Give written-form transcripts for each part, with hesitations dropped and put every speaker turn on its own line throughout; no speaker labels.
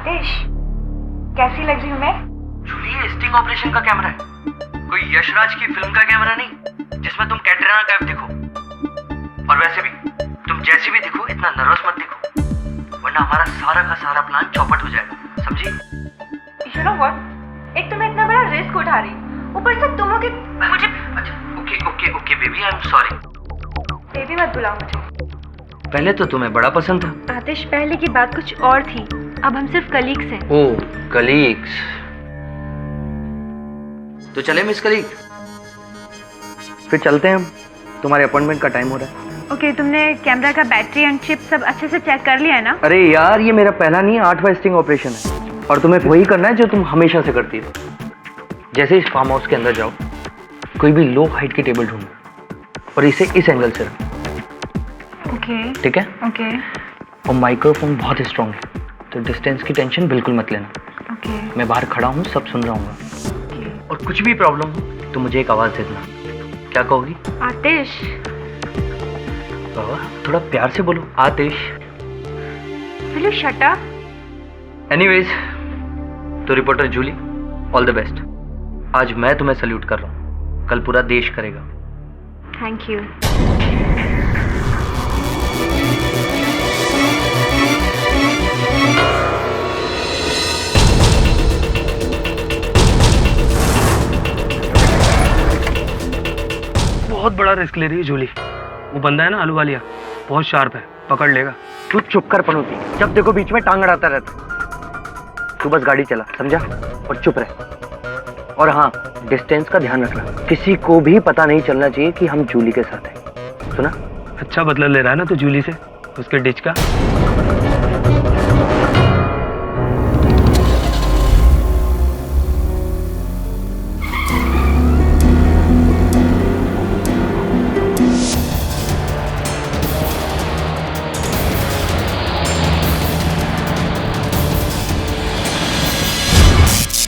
आतिश, कैसी लग रही हूँ मैं?
जूली, ये स्टिंग ऑपरेशन का कैमरा है, कोई यशराज की फिल्म का कैमरा नहीं जिसमें तुम कैटरीना कैफ दिखो। और वैसे भी तुम जैसी भी दिखो इतना नर्वस मत दिखो, वरना हमारा सारा का सारा प्लान चौपट हो जाएगा, समझी?
You know what? एक तो मैं इतना बड़ा रिस्क उठा रही, ऊपर से तुम लोग मुझे।
अच्छा, okay baby, I am sorry.
Baby मत बुलाओ मुझे।
पहले तो तुम्हें बड़ा पसंद था।
आतिश, पहले की बात कुछ और थी, अब हम सिर्फ कलीग्स हैं।
ओह, कलीग्स। तो चले मिस कलीग, फिर चलते हैं हम, तुम्हारे अपॉइंटमेंट का टाइम हो रहा है।
ओके, तुमने कैमरा का बैटरी एंड चिप सब अच्छे से चेक कर लिया है ना?
अरे यार, ये मेरा पहला नहीं 8वां स्टिंग ऑपरेशन है, और तुम्हें वही करना है जो तुम हमेशा से करती हो। जैसे इस फार्म हाउस के अंदर जाओ, कोई भी लो हाइट की टेबल ढूंढो और इसे इस एंगल से रखो।
ओके,
ठीक है?
ओके,
और माइक्रोफोन बहुत स्ट्रॉन्ग है, तो डिस्टेंस की टेंशन बिल्कुल मत लेना।
ओके,
मैं बाहर खड़ा हूँ, सब सुन रहा हूँ, और कुछ भी प्रॉब्लम हो तो मुझे एक आवाज़ दे देना। क्या कहोगी?
आतिश।
बाबा, थोड़ा प्यार से बोलो, Atish.
Will you shut up?
Anyways, तो reporter Julie, all the best. आज मैं तुम्हें सल्यूट कर रहा हूँ, कल पूरा देश करेगा।
Thank you.
बहुत बड़ा रिस्क ले रही है जूली। वो बंदा है ना आलू वालिया, बहुत शार्प है, पकड़ लेगा।
तू चुप कर पनौती, जब देखो बीच में टांग अड़ाता रहता। तू बस गाड़ी चला, समझा? और चुप रह। और हाँ, डिस्टेंस का ध्यान रखना, किसी को भी पता नहीं चलना चाहिए कि हम जूली के साथ हैं, सुना?
अच्छा बदला ले रहा है ना तू जूली से, उसके डिच का।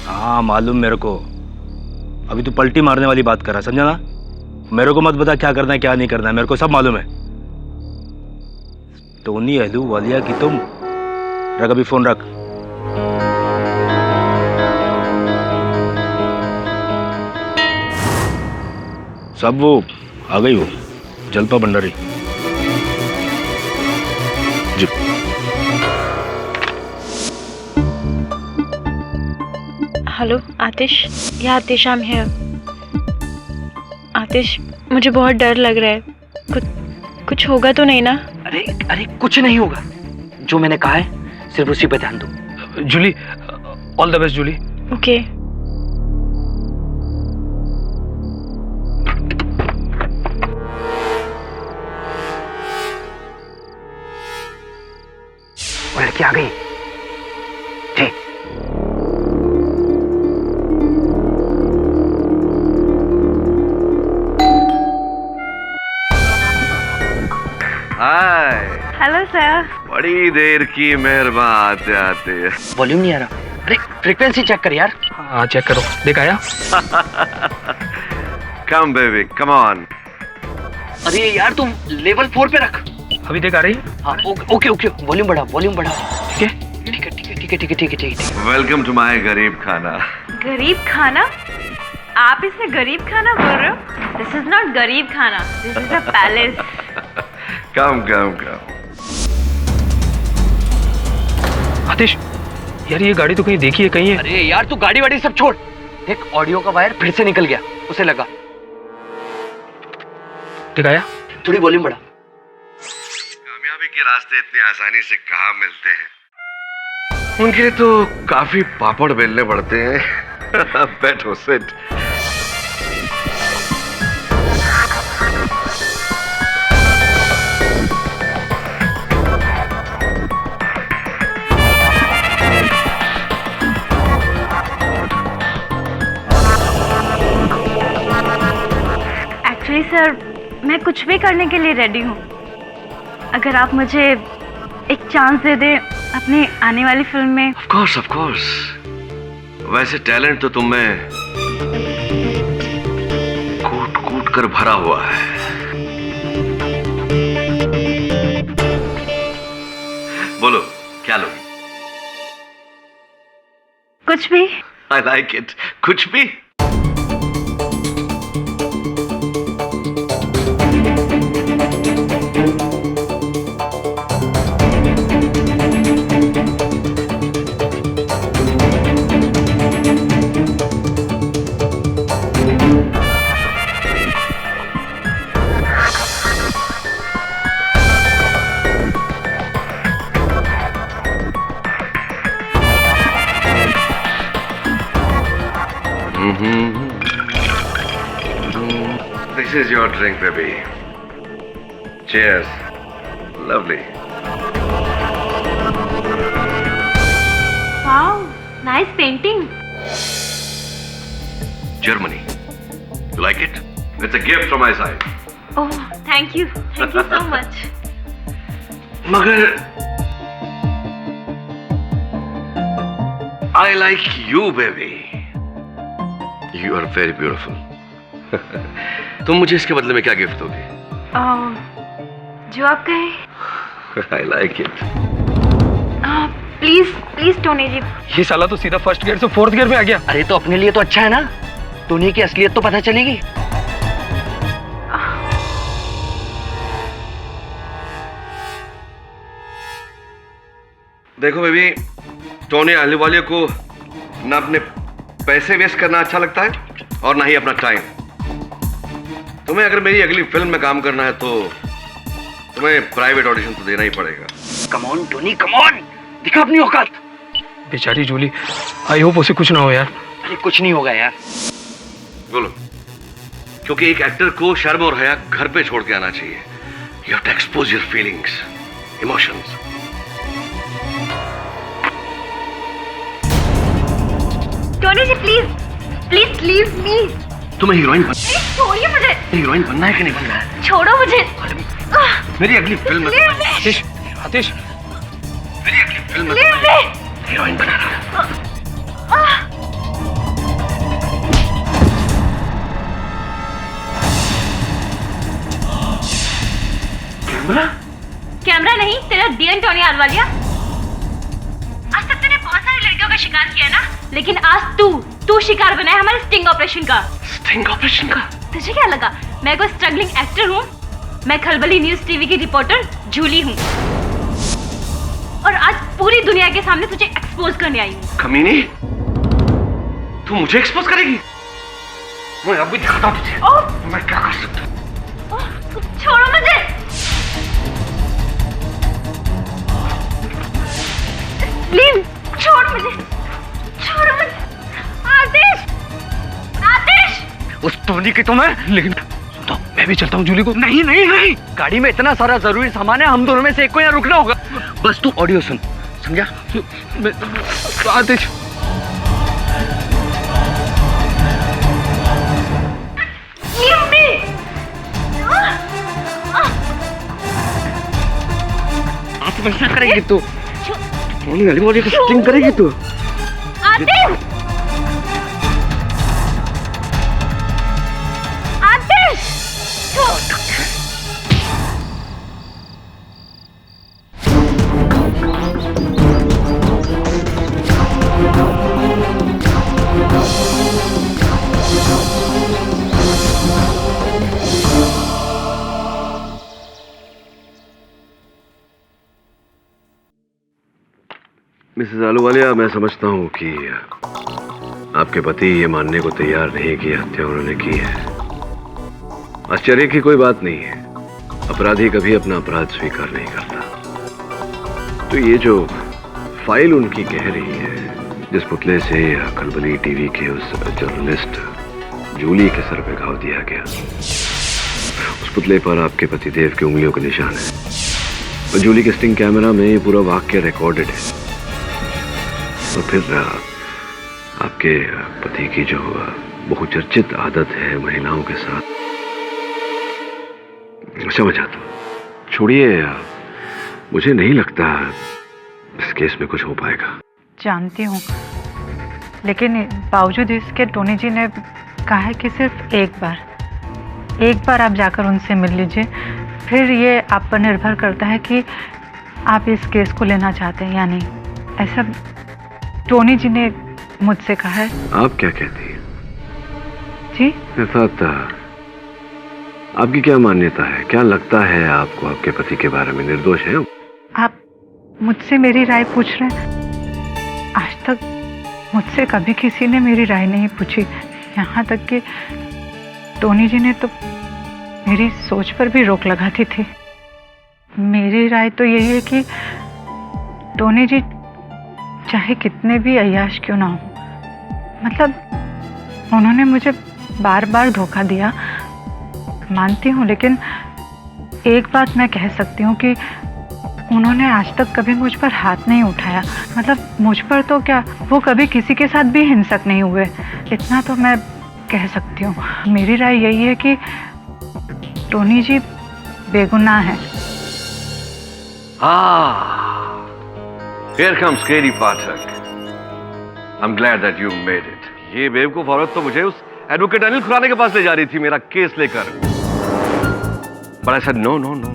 हाँ मालूम मेरे को, अभी तू पलटी मारने वाली बात कर रहा, समझा ना? मेरे को मत बता क्या करना है क्या नहीं करना है, मेरे को सब मालूम है। टोनी आलू वालिया की तुम रख, अभी फोन रख। सब वो आ गई, वो जलपा भंडारी जी।
हेलो आतिश, या आतिश, आई एम हियर। आतिश, मुझे बहुत डर लग रहा है, कुछ होगा तो नहीं ना?
अरे कुछ नहीं होगा, जो मैंने कहा है सिर्फ उसी पे ध्यान दो।
Julie, all the best Julie.
Okay.
वो लड़की आ गई। जी।
हाय।
Hello sir.
बड़ी देर की मेहरबान आते आते।
वॉल्यूम नहीं आ रहा। अरे फ्रीक्वेंसी चेक कर यार।
हाँ चेक करो, देख आया?
Come baby, come on.
अरे यार तुम लेवल 4 पे रख।
अभी देख आ रही?
हाँ ओके, वॉल्यूम बढ़ा।
ठीक है।
ठीक है।
वेलकम टू माय गरीब खाना।
गरीब खाना? आप इसे गरीब खाना बोल रहे हो? दिस इज नॉट गरीब खाना, दिस इज अ पैलेस।
कम।
आतिश, यार ये गाड़ी तो कहीं देखी है, कहीं है?
अरे यार तू गाड़ी वाड़ी सब छोड़, देख ऑडियो का वायर फिर से निकल गया, उसे लगा।
दिखाया?
थोड़ी वॉल्यूम बढ़ा।
कामयाबी के रास्ते इतनी आसानी से कहाँ मिलते हैं, उनके लिए तो काफी पापड़ बेलने पड़ते हैं। बैठो, सिट।
एक्चुअली सर, मैं कुछ भी करने के लिए रेडी हूँ, अगर आप मुझे एक चांस दे दें अपनी आने वाली फिल्म में।
Of course. वैसे टैलेंट तो तुम में कूट कर भरा हुआ है। बोलो क्या लोगे?
कुछ भी।
आई लाइक इट, कुछ भी। This is your drink, baby. Cheers. Lovely.
Wow, nice painting.
Germany. You like it? It's a gift from my side.
Oh, thank you so much.
मगर I like you, baby. You are very beautiful. तुम मुझे इसके बदले में क्या gift दोगे?
जो आप कहें।
I like it.
Please Tony ji.
ये साला तो सीधा फर्स्ट गियर से फोर्थ गियर में आ गया।
अरे तो अपने लिए तो अच्छा है ना, टोनी की असलियत तो पता चलेगी।
देखो बेबी, टोनी अहलूवालिया को ना अपने पैसे वेस्ट करना अच्छा लगता है और ना ही अपना टाइम। तुम्हें अगर मेरी अगली फिल्म में काम करना है तो तुम्हें प्राइवेट ऑडिशन तो देना ही पड़ेगा।
Come on Tony, come on, दिखा अपनी औकात।
बेचारी जूली, आई होप उसे कुछ ना हो यार।
अरे कुछ नहीं होगा यार।
बोलो, क्योंकि एक एक्टर को शर्म और हया घर पे छोड़ के आना चाहिए। You have to expose your feelings, emotions.
Tony ji please leave me.
तुम्हें हीरोइन
छोड़िए मुझे।
हीरोइन बनना है कि नहीं बनना है?
छोड़ो मुझे।
मेरी अगली फिल्म में
आतिश, आतिश,
मेरी अगली फिल्म में
लीव मी।
हीरोइन बना रहा है।
कैमरा नहीं, तेरा डीएन टोनी अहलूवालिया। आज तक तूने बहुत सारी लड़कियों का शिकार किया ना, लेकिन आज तू शिकार बना है हमारे स्टिंग ऑपरेशन का।
स्टिंग ऑपरेशन का?
तुझे क्या लगा मैं कोई स्ट्रगलिंग एक्टर हूँ? मैं खलबली न्यूज टीवी की रिपोर्टर जूली हूँ और आज पूरी दुनिया के सामने तुझे एक्सपोज करने आई हूँ।
कमीनी, तू मुझे एक्सपोज करेगी? मैं अब भी दिखाता हूँ तुझे। मैं क्या कर सकता हूँ।
छोड़ो मुझे। प्लीज छोड़ मुझे। आतिश।
उस टोनी की तो मैं,
लेकिन तो मैं भी चलता हूँ जूली को।
नहीं, गाड़ी में इतना सारा जरूरी सामान है, हम दोनों में से एक को यहाँ रुकना होगा। बस तू ऑडियो सुन, समझा?
आतिश,
ऐसा करेगी तू? टोनी अहलूवालिया की स्टिंग करेगी तू?
आतिश।
मिसेस अहलूवालिया, मैं समझता हूँ कि आपके पति ये मानने को तैयार नहीं कि हत्या उन्होंने की है। आश्चर्य की कोई बात नहीं है, अपराधी कभी अपना अपराध स्वीकार नहीं करता। तो ये जो फाइल उनकी कह रही है, जिस पुतले से खलबली टीवी के उस जर्नलिस्ट जूली के सर पे घाव दिया गया, उस पुतले पर आपके पतिदेव की उंगलियों के निशान है और जूली के स्टिंग कैमरा में ये पूरा वाक्य रिकॉर्डेड है। तो फिर आपके पति की जो बहुचर्चित आदत है महिलाओं के साथ, समझ आता हूं। छोड़िए, मुझे नहीं लगता इस केस में कुछ हो पाएगा।
जानती हूँ, लेकिन बावजूद इसके टोनी जी ने कहा है कि सिर्फ एक बार आप जाकर उनसे मिल लीजिए, फिर ये आप पर निर्भर करता है कि आप इस केस को लेना चाहते हैं या नहीं। ऐसा टोनी जी ने मुझसे कहा है।
आप क्या कहती हैं?
जी
इफ़ात, आपकी क्या मान्यता है? क्या लगता है आपको आपके पति के बारे में? निर्दोष है?
आप मुझसे मेरी राय पूछ रहे हैं? आज तक मुझसे कभी किसी ने मेरी राय नहीं पूछी। यहाँ तक कि टोनी जी ने तो मेरी सोच पर भी रोक लगाती थी। मेरी राय तो यही है कि टोनी जी चाहे कितने भी अय्याश क्यों ना हो, मतलब उन्होंने मुझे बार बार धोखा दिया, मानती हूँ, लेकिन एक बात मैं कह सकती हूँ कि उन्होंने आज तक कभी मुझ पर हाथ नहीं उठाया। मतलब मुझ पर तो क्या, वो कभी किसी के साथ भी हिंसक नहीं हुए, इतना तो मैं कह सकती हूँ। मेरी राय यही है कि टोनी जी बेगुनाह है।
Here comes Katie Pathak. I'm glad that you made it. ये बेवकूफ औरत तो मुझे उस एडवोकेट अनिल खुराना के पास ले जा रही थी मेरा केस लेकर। But I said no, no, no.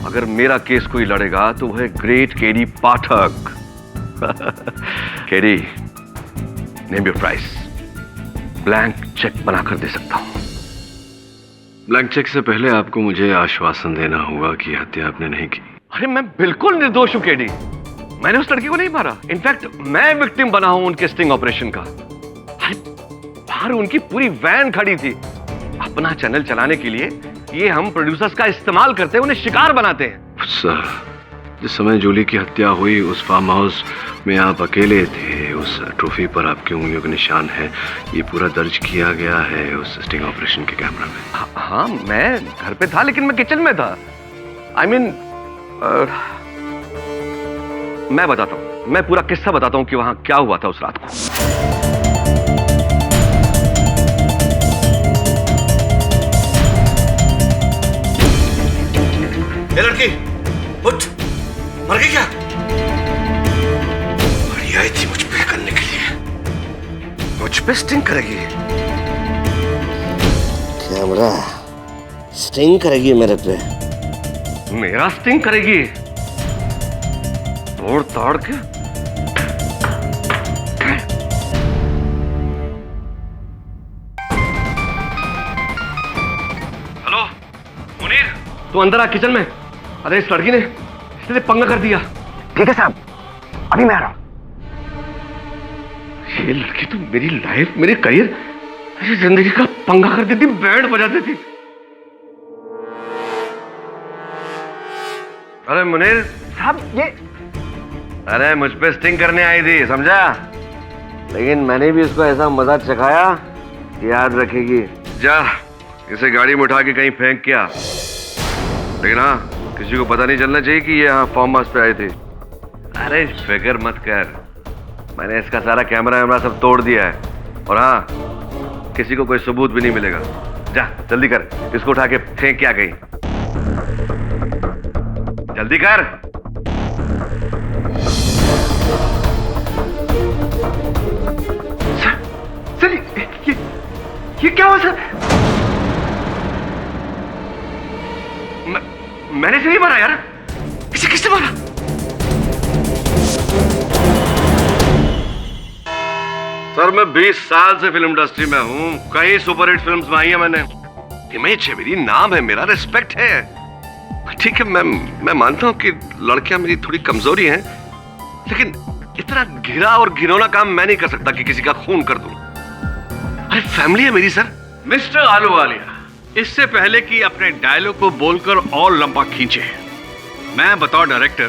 अगर मेरा केस कोई लड़ेगा तो वह है great KD Pathak. KD, name your price. Blank cheque बनाकर दे सकता हूं। ब्लैंक चेक से पहले आपको मुझे आश्वासन देना होगा कि हत्या आपने नहीं की। अरे मैं बिल्कुल निर्दोष हूं केडी। मैंने उस लड़की को नहीं मारा। इनफैक्ट मैं विक्टिम बना हूं उनके स्टिंग ऑपरेशन का। अरे बाहर उनकी पूरी वैन खड़ी थी। अपना चैनल चलाने के लिए ये हम प्रोड्यूसर्स का इस्तेमाल करते हैं, उन्हें शिकार बनाते हैं। सर, जिस समय जूली की हत्या हुई उस फार्म हाउस में आप अकेले थे। उस ट्रॉफी पर आपकी उंगलियों के निशान है। ये पूरा दर्ज किया गया है उस स्टिंग ऑपरेशन के कैमरा में। हाँ, मैं घर पे था लेकिन मैं किचन में था। आई मीन मैं बताता हूँ, मैं पूरा किस्सा बताता हूँ कि वहां क्या हुआ था उस रात को।
ये लड़की उठ, मर गई क्या? बड़ी आई थी मुझ पे करने के लिए। मुझ पे स्टिंग करेगी।
कैमरा स्टिंग करेगी मेरे पे?
मेरा स्टिंग करेगी? तोड़ ताड़ के। हेलो मुनीर, तू अंदर आ किचन में। अरे इस लड़की ने इसने पंगा कर दिया।
ठीक है साहब, अभी मैं आ रहा हूं।
ये लड़की तो मेरी लाइफ, मेरी करियर, मेरी जिंदगी का पंगा कर देती, बैंड बजा देती। अरे मुनीर
साहब, ये
अरे मुझ पे स्टिंग करने आई थी, समझा? लेकिन मैंने भी उसको ऐसा मजा चखाया कि याद रखेगी। जा इसे गाड़ी में उठा के कहीं फेंक के आ। लेकिन हाँ, किसी को पता नहीं चलना चाहिए कि ये यहाँ फार्म हाउस पे आए थे। अरे फिक्र मत कर, मैंने इसका सारा कैमरा वैमरा सब तोड़ दिया है। और हाँ, किसी को कोई सबूत भी नहीं मिलेगा। जा जल्दी कर, इसको उठा के फेंक के आ गई। जल्दी कर।
सर, ये क्या हुआ सर?
मैंने इसे नहीं मारा यार। इसे किसने मारा? सर, मैं 20 साल से फिल्म इंडस्ट्री में हूं। कई सुपरहिट फिल्म्स में आई है मैंने। इमेज है मेरी, नाम है मेरा, रिस्पेक्ट है। ठीक है, मैं मानता हूं कि लड़कियां मेरी थोड़ी कमजोरी हैं, लेकिन इतना घिरा और घिनौना काम मैं नहीं कर सकता कि किसी का खून कर दूं। अरे फैमिली है मेरी सर।
मिस्टर आलूवालिया, इससे पहले कि अपने डायलॉग को बोलकर और लंबा खींचे, मैं बतौर डायरेक्टर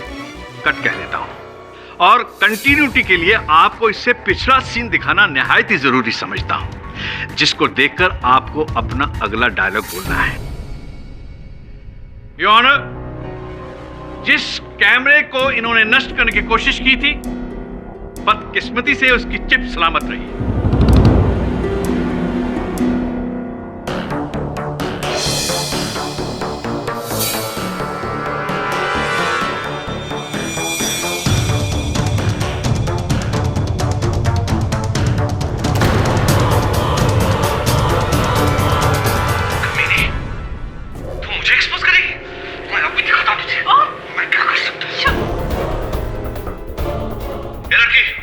कट कह देता हूं। और कंटिन्यूटी के लिए आपको इससे पिछला सीन दिखाना निहायत ही जरूरी समझता हूं, जिसको देखकर आपको अपना अगला डायलॉग बोलना है। योर ऑनर, जिस कैमरे को इन्होंने नष्ट करने की कोशिश की थी, बदकिस्मती से उसकी चिप सलामत रही।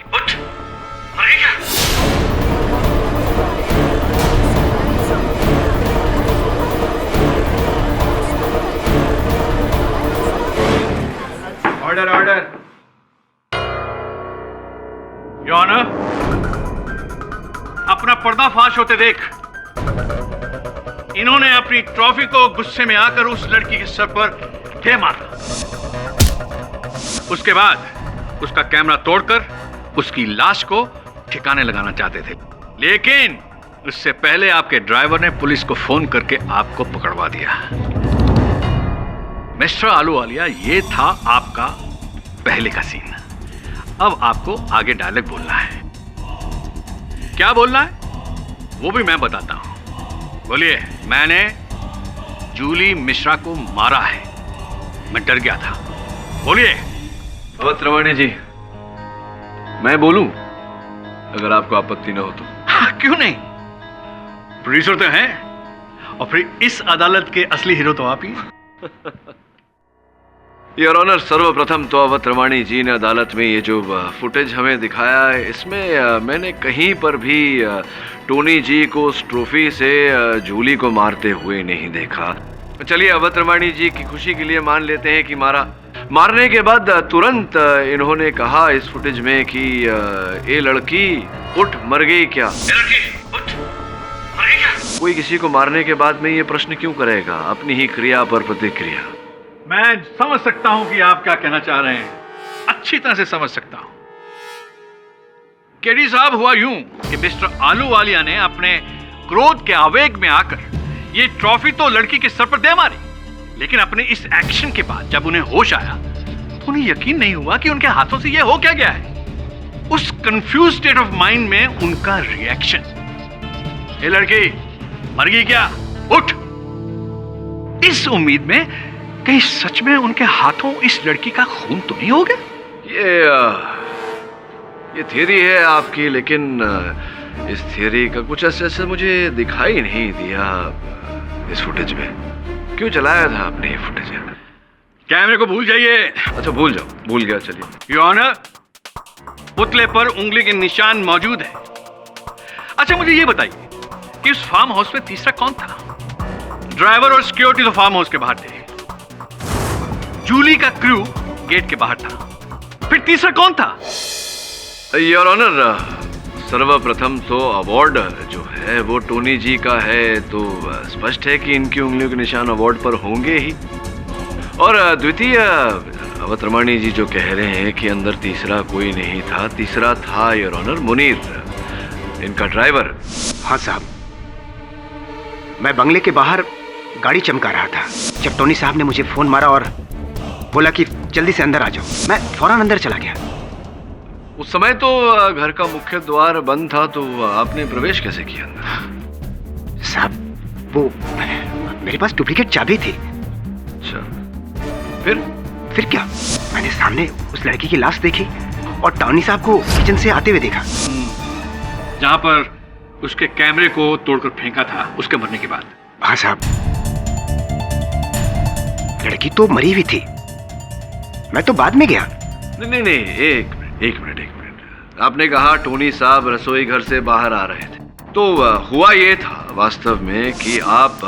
उठ, मर गई क्या?
Order order. योर ऑनर, अपना पर्दाफाश होते देख इन्होंने अपनी ट्रॉफी को गुस्से में आकर उस लड़की के सर पर दे मारा। उसके बाद उसका कैमरा तोड़कर उसकी लाश को ठिकाने लगाना चाहते थे, लेकिन उससे पहले आपके ड्राइवर ने पुलिस को फोन करके आपको पकड़वा दिया। मिस्टर आलूवालिया, ये था आपका पहले का सीन। अब आपको आगे डायलॉग बोलना है। क्या बोलना है वो भी मैं बताता हूं। बोलिए। मैंने जूली मिश्रा को मारा है, मैं डर गया था। बोलिए।
अवध रवानी जी, मैं बोलूं अगर आपको आपत्ति न हो तो?
क्यों नहीं, प्रोड्यूसर तो हैं, और फिर इस अदालत के असली हीरो तो आप ही।
योर ऑनर, सर्वप्रथम तो अवध रवानी जी ने अदालत में ये जो फुटेज हमें दिखाया है, इसमें मैंने कहीं पर भी टोनी जी को उस ट्रॉफी से जूली को मारते हुए नहीं देखा। चलिए अवध रवानी जी की खुशी के लिए मान लेते हैं कि मारने के बाद तुरंत इन्होंने कहा इस फुटेज में कि ये लड़की उठ मर गई क्या? कोई किसी को मारने के बाद में ये प्रश्न क्यों करेगा? अपनी ही क्रिया पर प्रतिक्रिया।
मैं समझ सकता हूं कि आप क्या कहना चाह रहे हैं, अच्छी तरह से समझ सकता हूं। केडी साहब, हुआ यूं कि मिस्टर आलूवालिया ने अपने क्रोध के आवेग में आकर ये ट्रॉफी तो लड़की के सर पर दे मारी, लेकिन अपने इस एक्शन के बाद जब उन्हें होश आया तो उन्हें यकीन नहीं हुआ कि उनके हाथों से ये हो क्या गया है। उस कंफ्यूज स्टेट ऑफ माइंड में उनका रिएक्शन, ये लड़की मर गई क्या, उठ, इस उम्मीद में कहीं सच में उनके हाथों इस लड़की का खून तो नहीं हो गया।
ये थियरी है आपकी, लेकिन इस थियरी का कुछ ऐसे मुझे दिखाई नहीं दिया इस फुटेज में। क्यों चलाया था आपने ये फुटेज?
कैमरे को भूल जाइए।
अच्छा भूल जाओ, भूल गया। चलिए।
योर ऑनर, पुतले पर उंगली के निशान मौजूद है। अच्छा मुझे ये बताइए कि उस फार्म हाउस में तीसरा कौन था? ड्राइवर और सिक्योरिटी तो फार्म हाउस के बाहर थे, जूली का क्रू गेट के बाहर था, फिर तीसरा कौन था?
योर ऑनर, सर्वप्रथम तो अवार्ड जो है वो टोनी जी का है, तो स्पष्ट है कि इनकी उंगलियों के निशान अवार्ड पर होंगे ही। और द्वितीय, अवध रवानी जी जो कह रहे हैं कि अंदर तीसरा कोई नहीं था, तीसरा था योर ऑनर मुनीर, इनका ड्राइवर।
हाँ साहब, मैं बंगले के बाहर गाड़ी चमका रहा था जब टोनी साहब ने मुझे फोन मारा और बोला कि जल्दी से अंदर आ जाओ। मैं फौरन अंदर चला गया।
उस समय तो घर का मुख्य द्वार बंद था, तो आपने प्रवेश कैसे किया अंदर?
साहब, वो मेरे पास डुप्लीकेट चाबी थी।
अच्छा, फिर
क्या? मैंने सामने उस लड़की की लाश देखी और टोनी साहब को किचन से आते हुए देखा।
जहां पर उसके कैमरे को तोड़कर फेंका था उसके मरने के बाद।
हाँ साहब, लड़की तो मरी हुई थी, मैं तो बाद में गया।
नहीं, एक मिनट। आपने कहा टोनी साहब रसोई घर से बाहर आ रहे थे, तो हुआ ये था वास्तव में कि आप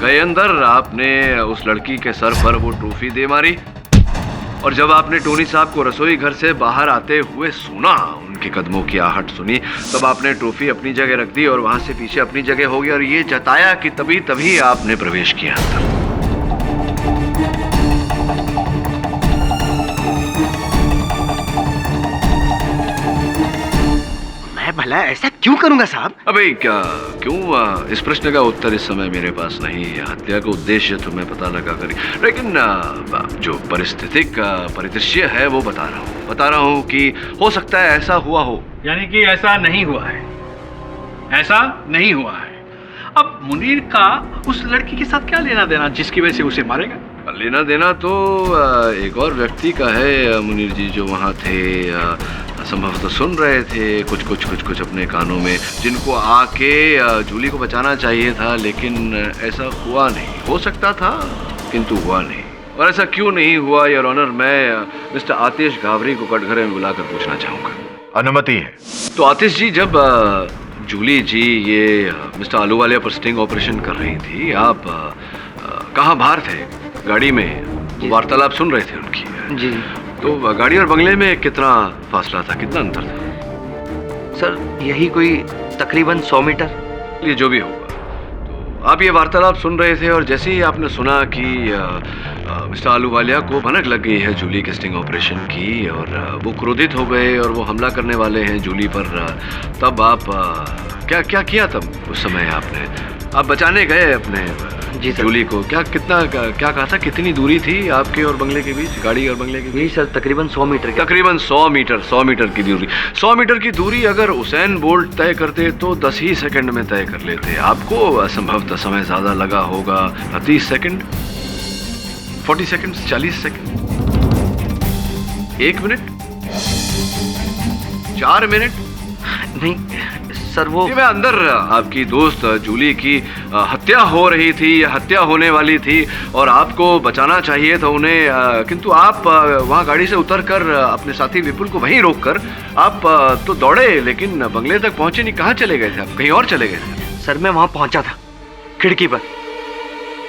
गए अंदर, आपने उस लड़की के सर पर वो ट्रॉफी दे मारी, और जब आपने टोनी साहब को रसोई घर से बाहर आते हुए सुना, उनके कदमों की आहट सुनी, तब आपने ट्रॉफी अपनी जगह रख दी और वहां से पीछे अपनी जगह हो गई और ये जताया कि तभी आपने प्रवेश किया अंदर।
भला ऐसा क्यों करूंगा साहब?
अबे क्यों? इस प्रश्न का उत्तर इस समय मेरे पास नहीं है। हत्या का उद्देश्य तो मैं पता लगा कर, लेकिन जो परिस्थितिक परिदृश्य है वो बता रहा हूँ कि हो सकता है ऐसा हुआ हो।
यानी कि ऐसा नहीं हुआ है? ऐसा नहीं हुआ है। अब मुनीर का उस लड़की के साथ क्या लेना देना जिसकी वजह से उसे मारेगा?
लेना देना तो एक और व्यक्ति का है मुनीर जी, जो वहाँ थे, संभवतः सुन रहे थे कुछ अपने कानों में, जिनको आके जूली को बचाना चाहिए था, लेकिन ऐसा हुआ नहीं। हो सकता था किंतु हुआ नहीं। और ऐसा क्यों नहीं हुआ योर ऑनर, मैं मिस्टर आतिश गावरी को कटघरे में बुलाकर पूछना चाहूंगा।
अनुमति है।
तो आतिश जी, जब जूली जी ये मिस्टर आलूवालिया पर स्टिंग ऑपरेशन कर रही थी, आप कहाँ बाहर थे? गाड़ी में वार्तालाप सुन रहे थे उनकी?
जी।
तो गाड़ी और बंगले में कितना फासला था, कितना अंतर था?
सर यही कोई तकरीबन 100 मीटर।
ये जो भी होगा, तो आप ये वार्तालाप सुन रहे थे और जैसे ही आपने सुना कि मिस्टर आलूवालिया को भनक लग गई है जूली के स्टिंग ऑपरेशन की और वो क्रोधित हो गए और वो हमला करने वाले हैं जूली पर, तब आप क्या क्या किया तब उस समय आपने? आप बचाने गए अपने
जी सर।
जूली को। क्या कहा था, कितनी दूरी थी आपके और बंगले के बीच, गाड़ी और बंगले के बीच?
यही सर तकरीबन 100 मीटर।
तकरीबन 100 मीटर की दूरी। 100 मीटर की दूरी अगर उसैन बोल्ट तय करते तो 10 ही सेकंड में तय कर लेते। आपको असंभवतः समय ज्यादा लगा होगा, 30 second, 40 second, 40 second, 1 minute, 4 minute?
नहीं सर, वो
मैं अंदर आपकी दोस्त जूली की हत्या हो रही थी या हत्या होने वाली थी और आपको बचाना चाहिए था उन्हें, किंतु आप वहां गाड़ी से उतरकर अपने साथी विपुल को वहीं रोककर आप तो दौड़े, लेकिन बंगले तक पहुंचे नहीं। कहाँ चले गए थे आप? कहीं और चले गए थे?
सर मैं वहां पहुंचा था खिड़की पर।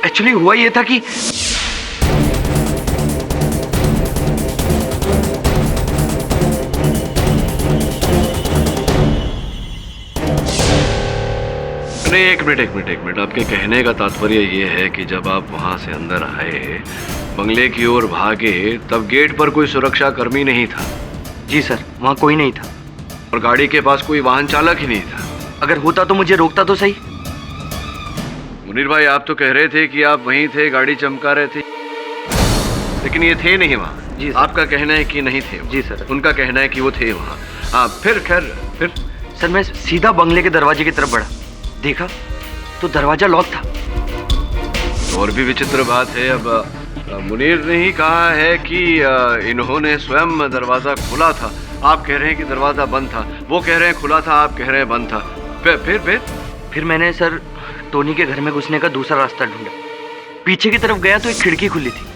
एक्चुअली हुआ ये था कि
नहीं, एक मिनट। आपके कहने का तात्पर्य ये है कि जब आप वहां से अंदर आए, बंगले की ओर भागे, तब गेट पर कोई सुरक्षा कर्मी नहीं था?
जी सर, वहां कोई नहीं था।
और गाड़ी के पास कोई वाहन चालक ही नहीं था?
अगर होता तो मुझे रोकता तो सही।
मुनीर भाई, आप तो कह रहे थे कि आप वहीं थे, गाड़ी चमका रहे थे, लेकिन ये थे नहीं वहाँ।
जी सर।
आपका कहना है कि नहीं थे?
जी सर।
उनका कहना है कि वो थे वहाँ। हाँ, फिर
सर मैं सीधा बंगले के दरवाजे की तरफ बढ़ा, देखा तो दरवाजा लॉक था।
और भी विचित्र बात है, अब मुनीर ने ही कहा है कि इन्होंने स्वयं दरवाजा खोला था। आप कह रहे हैं कि दरवाजा बंद था, वो कह रहे हैं खुला था, आप कह रहे हैं बंद था।
फिर मैंने सर टोनी के घर में घुसने का दूसरा रास्ता ढूंढा। पीछे की तरफ गया तो एक खिड़की खुली थी।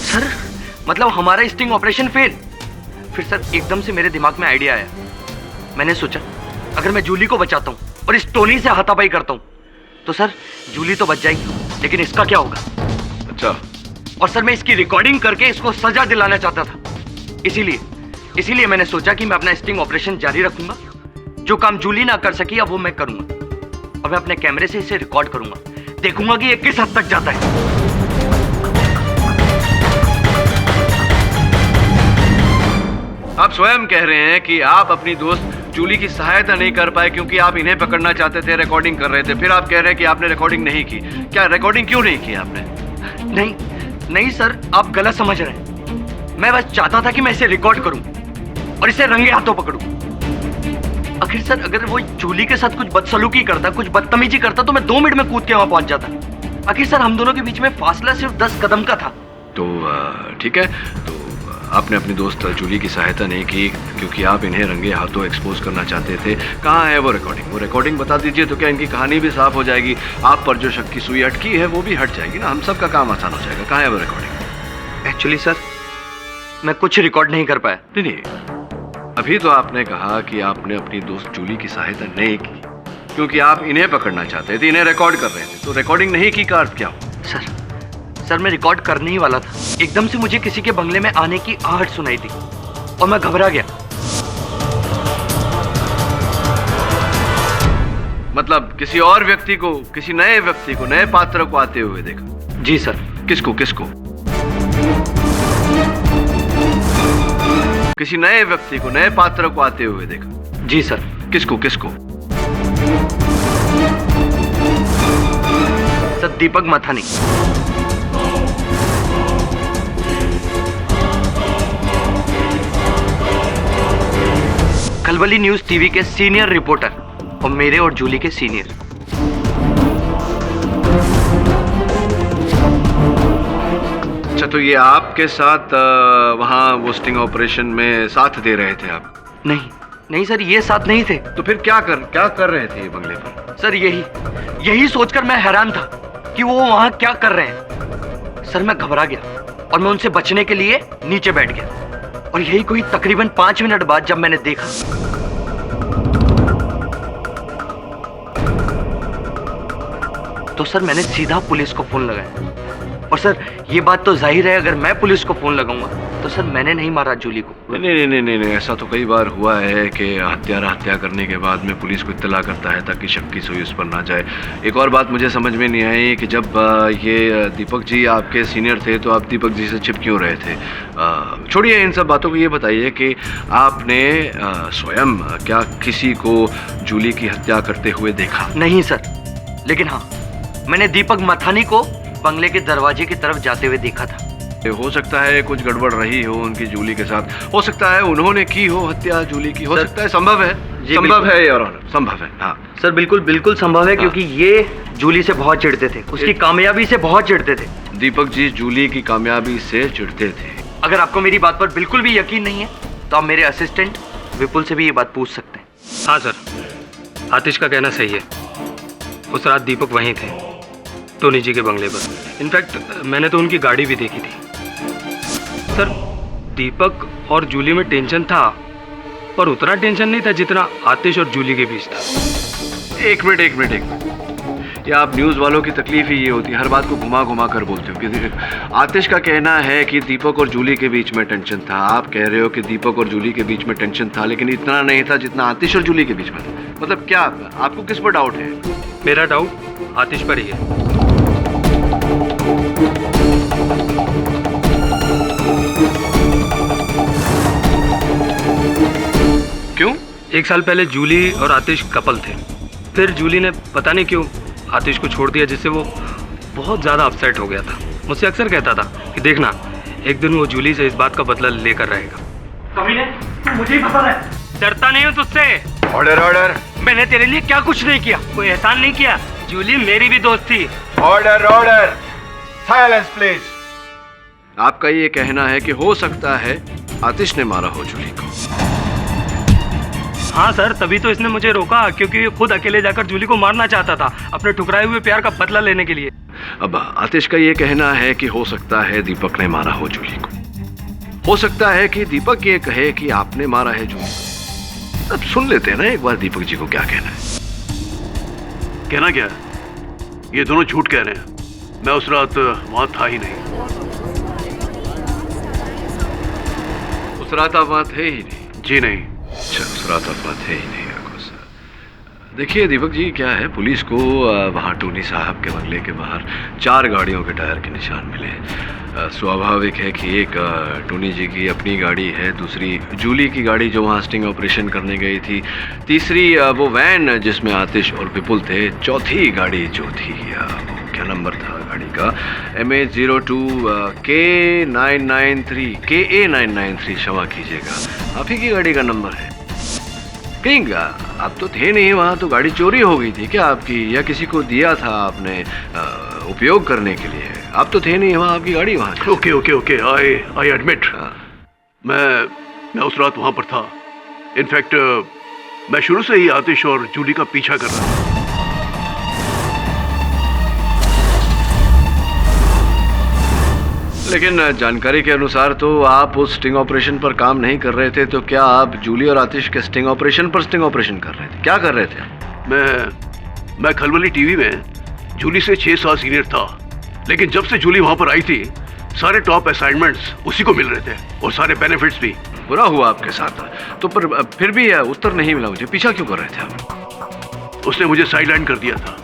सर मतलब हमारा स्टिंग ऑपरेशन फेल। फिर सर एकदम से मेरे दिमाग में आइडिया आया। मैंने सोचा अगर मैं जूली को बचाता हूँ और इस टोनी से हाथापाई करता हूँ तो सर जूली तो बच जाएगी, लेकिन इसका क्या होगा?
अच्छा।
और सर मैं इसकी रिकॉर्डिंग करके इसको सजा दिलाना चाहता था। इसीलिए मैंने सोचा कि मैं अपना स्टिंग ऑपरेशन जारी रखूंगा। जो काम जूली ना कर सकी अब वो मैं करूंगा, और मैं अपने कैमरे से इसे रिकॉर्ड करूंगा। देखूंगा कि ये किस हद तक जाता है।
आप स्वयं कह रहे हैं कि आप अपनी दोस्त जूली की सहायता नहीं कर पाए क्योंकि आप इन्हें पकड़ना चाहते थे, रिकॉर्डिंग कर रहे थे। फिर आप कह रहे हैं कि आपने रिकॉर्डिंग नहीं की। क्या रिकॉर्डिंग क्यों नहीं की आपने?
नहीं सर, आप गलत समझ रहे हैं। मैं बस चाहता था कि मैं इसे रिकॉर्ड करूं और इसे रंगे हाथों पकड़ूं। आखिर सर अगर वो जूली के साथ कुछ बदसलूकी करता, कुछ बदतमीजी करता तो मैं 2 मिनट में कूद के वहां पहुंच जाता। आखिर सर हम दोनों के बीच में फासला सिर्फ 10 कदम का था।
तो ठीक है, तो आपने अपनी दोस्त जूली की सहायता नहीं की क्योंकि आप इन्हें रंगे हाथों एक्सपोज करना चाहते थे। कहाँ है वो रिकॉर्डिंग? वो रिकॉर्डिंग बता दीजिए तो क्या इनकी कहानी भी साफ हो जाएगी। आप पर जो शक की सुई अटकी है वो भी हट जाएगी ना, हम सबका काम आसान हो जाएगा। कहाँ है वो रिकॉर्डिंग?
एक्चुअली सर मैं कुछ रिकॉर्ड नहीं कर पाया।
नहीं, अभी तो आपने कहा कि आपने अपनी दोस्त जूली की सहायता नहीं की क्योंकि आप इन्हें पकड़ना चाहते थे, इन्हें रिकॉर्ड कर रहे थे। तो रिकॉर्डिंग नहीं की का अर्थ क्या हो?
सर मैं रिकॉर्ड करने ही वाला था। एकदम से मुझे किसी के बंगले में आने की आहट सुनाई दी और मैं घबरा गया।
मतलब किसी और व्यक्ति को, किसी नए व्यक्ति को, नए पात्र को आते हुए देखा?
जी सर।
किसको? किसी नए व्यक्ति को, नए पात्र को आते हुए देखा?
जी सर।
किसको?
सर दीपक मथानी। खलबली न्यूज टीवी के सीनियर रिपोर्टर और मेरे और जूली के सीनियर।
अच्छा, तो ये आपके साथ वहाँ वो स्टिंग ऑपरेशन में साथ दे रहे थे आप?
नहीं सर, ये साथ नहीं थे।
तो फिर क्या कर रहे थे ये बंगले पर?
सर यही सोचकर मैं हैरान था कि वो वहां क्या कर रहे हैं। सर मैं घबरा गया और मैं उनसे बचने के लिए नीचे बैठ गया। और यही कोई तकरीबन 5 मिनट बाद जब मैंने देखा तो तो सर मैंने सीधा पुलिस को फोन लगाया। और सर ये बात तो जाहिर है, अगर मैं पुलिस को फोन लगाऊंगा तो सर मैंने नहीं मारा जूली को।
नहीं, ऐसा तो कई बार हुआ है कि हत्यारा हत्या करने के बाद में पुलिस को इत्तला करता है ताकि शक की सुई उस पर ना जाए। एक और बात मुझे समझ में नहीं आई कि जब ये दीपक जी आपके सीनियर थे तो आप दीपक जी से छिप क्यों रहे थे? छोड़िए इन सब बातों को, ये बताइए कि आपने स्वयं क्या किसी को जूली की हत्या करते हुए देखा?
नहीं सर, लेकिन हाँ, मैंने दीपक मथानी को बंगले के दरवाजे की तरफ जाते हुए देखा था।
हो सकता है कुछ गड़बड़ रही हो उनकी जूली के साथ, हो सकता है उन्होंने की हो हत्या जूली की, हो सकता है, संभव है, संभव है योर ऑनर, संभव है। हाँ
सर बिल्कुल संभव है, क्योंकि ये जूली से बहुत चिढ़ते थे, उसकी कामयाबी से बहुत चिढ़ते थे।
दीपक जी जूली की कामयाबी से चिढ़ते थे।
अगर आपको मेरी बात पर बिल्कुल भी यकीन नहीं है तो आप मेरे असिस्टेंट विपुल से भी ये बात पूछ सकते हैं।
हाँ सर, आतिश का कहना सही है। उस रात दीपक वहीं थे, टोनी जी के बंगले पर। इनफैक्ट मैंने तो उनकी गाड़ी भी देखी थी। सर दीपक और जूली में टेंशन था, पर उतना टेंशन नहीं था जितना आतिश और जूली के बीच था।
एक मिनट, या आप न्यूज़ वालों की तकलीफ ही ये होती है, हर बात को घुमा कर बोलते हो। कि आतिश का कहना है कि दीपक और जूली के बीच में टेंशन था, आप कह रहे हो कि दीपक और जूली के बीच में टेंशन था, लेकिन इतना नहीं था जितना आतिश और जूली के बीच में था। मतलब क्या आपको किस पर डाउट है?
मेरा डाउट आतिश पर ही है।
क्यों?
एक साल पहले जूली और आतिश कपल थे, फिर जूली ने पता नहीं क्यों आतिश को छोड़ दिया, जिससे वो बहुत ज़्यादा अपसेट हो गया था। मुझसे अक्सर कहता था कि देखना एक दिन वो जूली से इस बात का बदला लेकर रहेगा।
कमीने, मुझे ही पता है।
डरता नहीं हूँ तुझसे।
ऑर्डर।
मैंने तेरे लिए क्या कुछ नहीं किया, कोई एहसान नहीं किया। जूली मेरी भी दोस्त थी।
ऑर्डर। Silence please. आपका ये कहना है कि हो सकता है आतिश ने मारा हो जूली को?
हाँ सर, तभी तो इसने मुझे रोका, क्योंकि खुद अकेले जाकर जूली को मारना चाहता था, अपने ठुकराए हुए प्यार का बदला लेने के लिए।
अब आतिश का ये कहना है कि हो सकता है दीपक ने मारा हो जूली को, हो सकता है कि दीपक ये कहे कि आपने मारा है जूली को। अब सुन लेते हैं ना एक बार दीपक जी को क्या कहना है।
कहना क्या? ये दोनों झूठ कह रहे हैं। मैं उस रात वहां था ही नहीं।
उस रात आप वहां थे ही नहीं?
जी नहीं।
अच्छा, उस रात आप वहां थे ही नहीं। देखिए दीपक जी, क्या है, पुलिस को वहाँ टोनी साहब के बंगले के बाहर 4 गाड़ियों के टायर के निशान मिले। स्वाभाविक है कि एक टोनी जी की अपनी गाड़ी है, दूसरी जूली की गाड़ी जो वहाँ स्टिंग ऑपरेशन करने गई थी, तीसरी वो वैन जिसमें आतिश और विपुल थे, चौथी गाड़ी जो थी क्या नंबर था गाड़ी का? MH02 KA993 क्षमा कीजिएगा, आप ही की गाड़ी का नंबर है। कहीं आप तो थे नहीं वहाँ, तो गाड़ी चोरी हो गई थी क्या आपकी, या किसी को दिया था आपने उपयोग करने के लिए? आप तो थे नहीं वहाँ, आपकी गाड़ी वहाँ।
Okay I admit. मैं उस रात वहाँ पर था। इनफैक्ट मैं शुरू से ही आतिश और जूली का पीछा कर रहा था।
लेकिन जानकारी के अनुसार तो आप उस स्टिंग ऑपरेशन पर काम नहीं कर रहे थे, तो क्या आप जूली और आतिश के स्टिंग ऑपरेशन कर रहे थे? क्या कर रहे थे?
मैं खलबली टीवी में जूली से 6 साल सीनियर था, लेकिन जब से जूली वहां पर आई थी सारे टॉप असाइनमेंट्स उसी को मिल रहे थे और सारे बेनिफिट्स भी।
बुरा हुआ आपके साथ तो, पर फिर भी उत्तर नहीं मिला मुझे, पीछा क्यों कर रहे थे आप?
उसने मुझे साइडलाइन कर दिया था।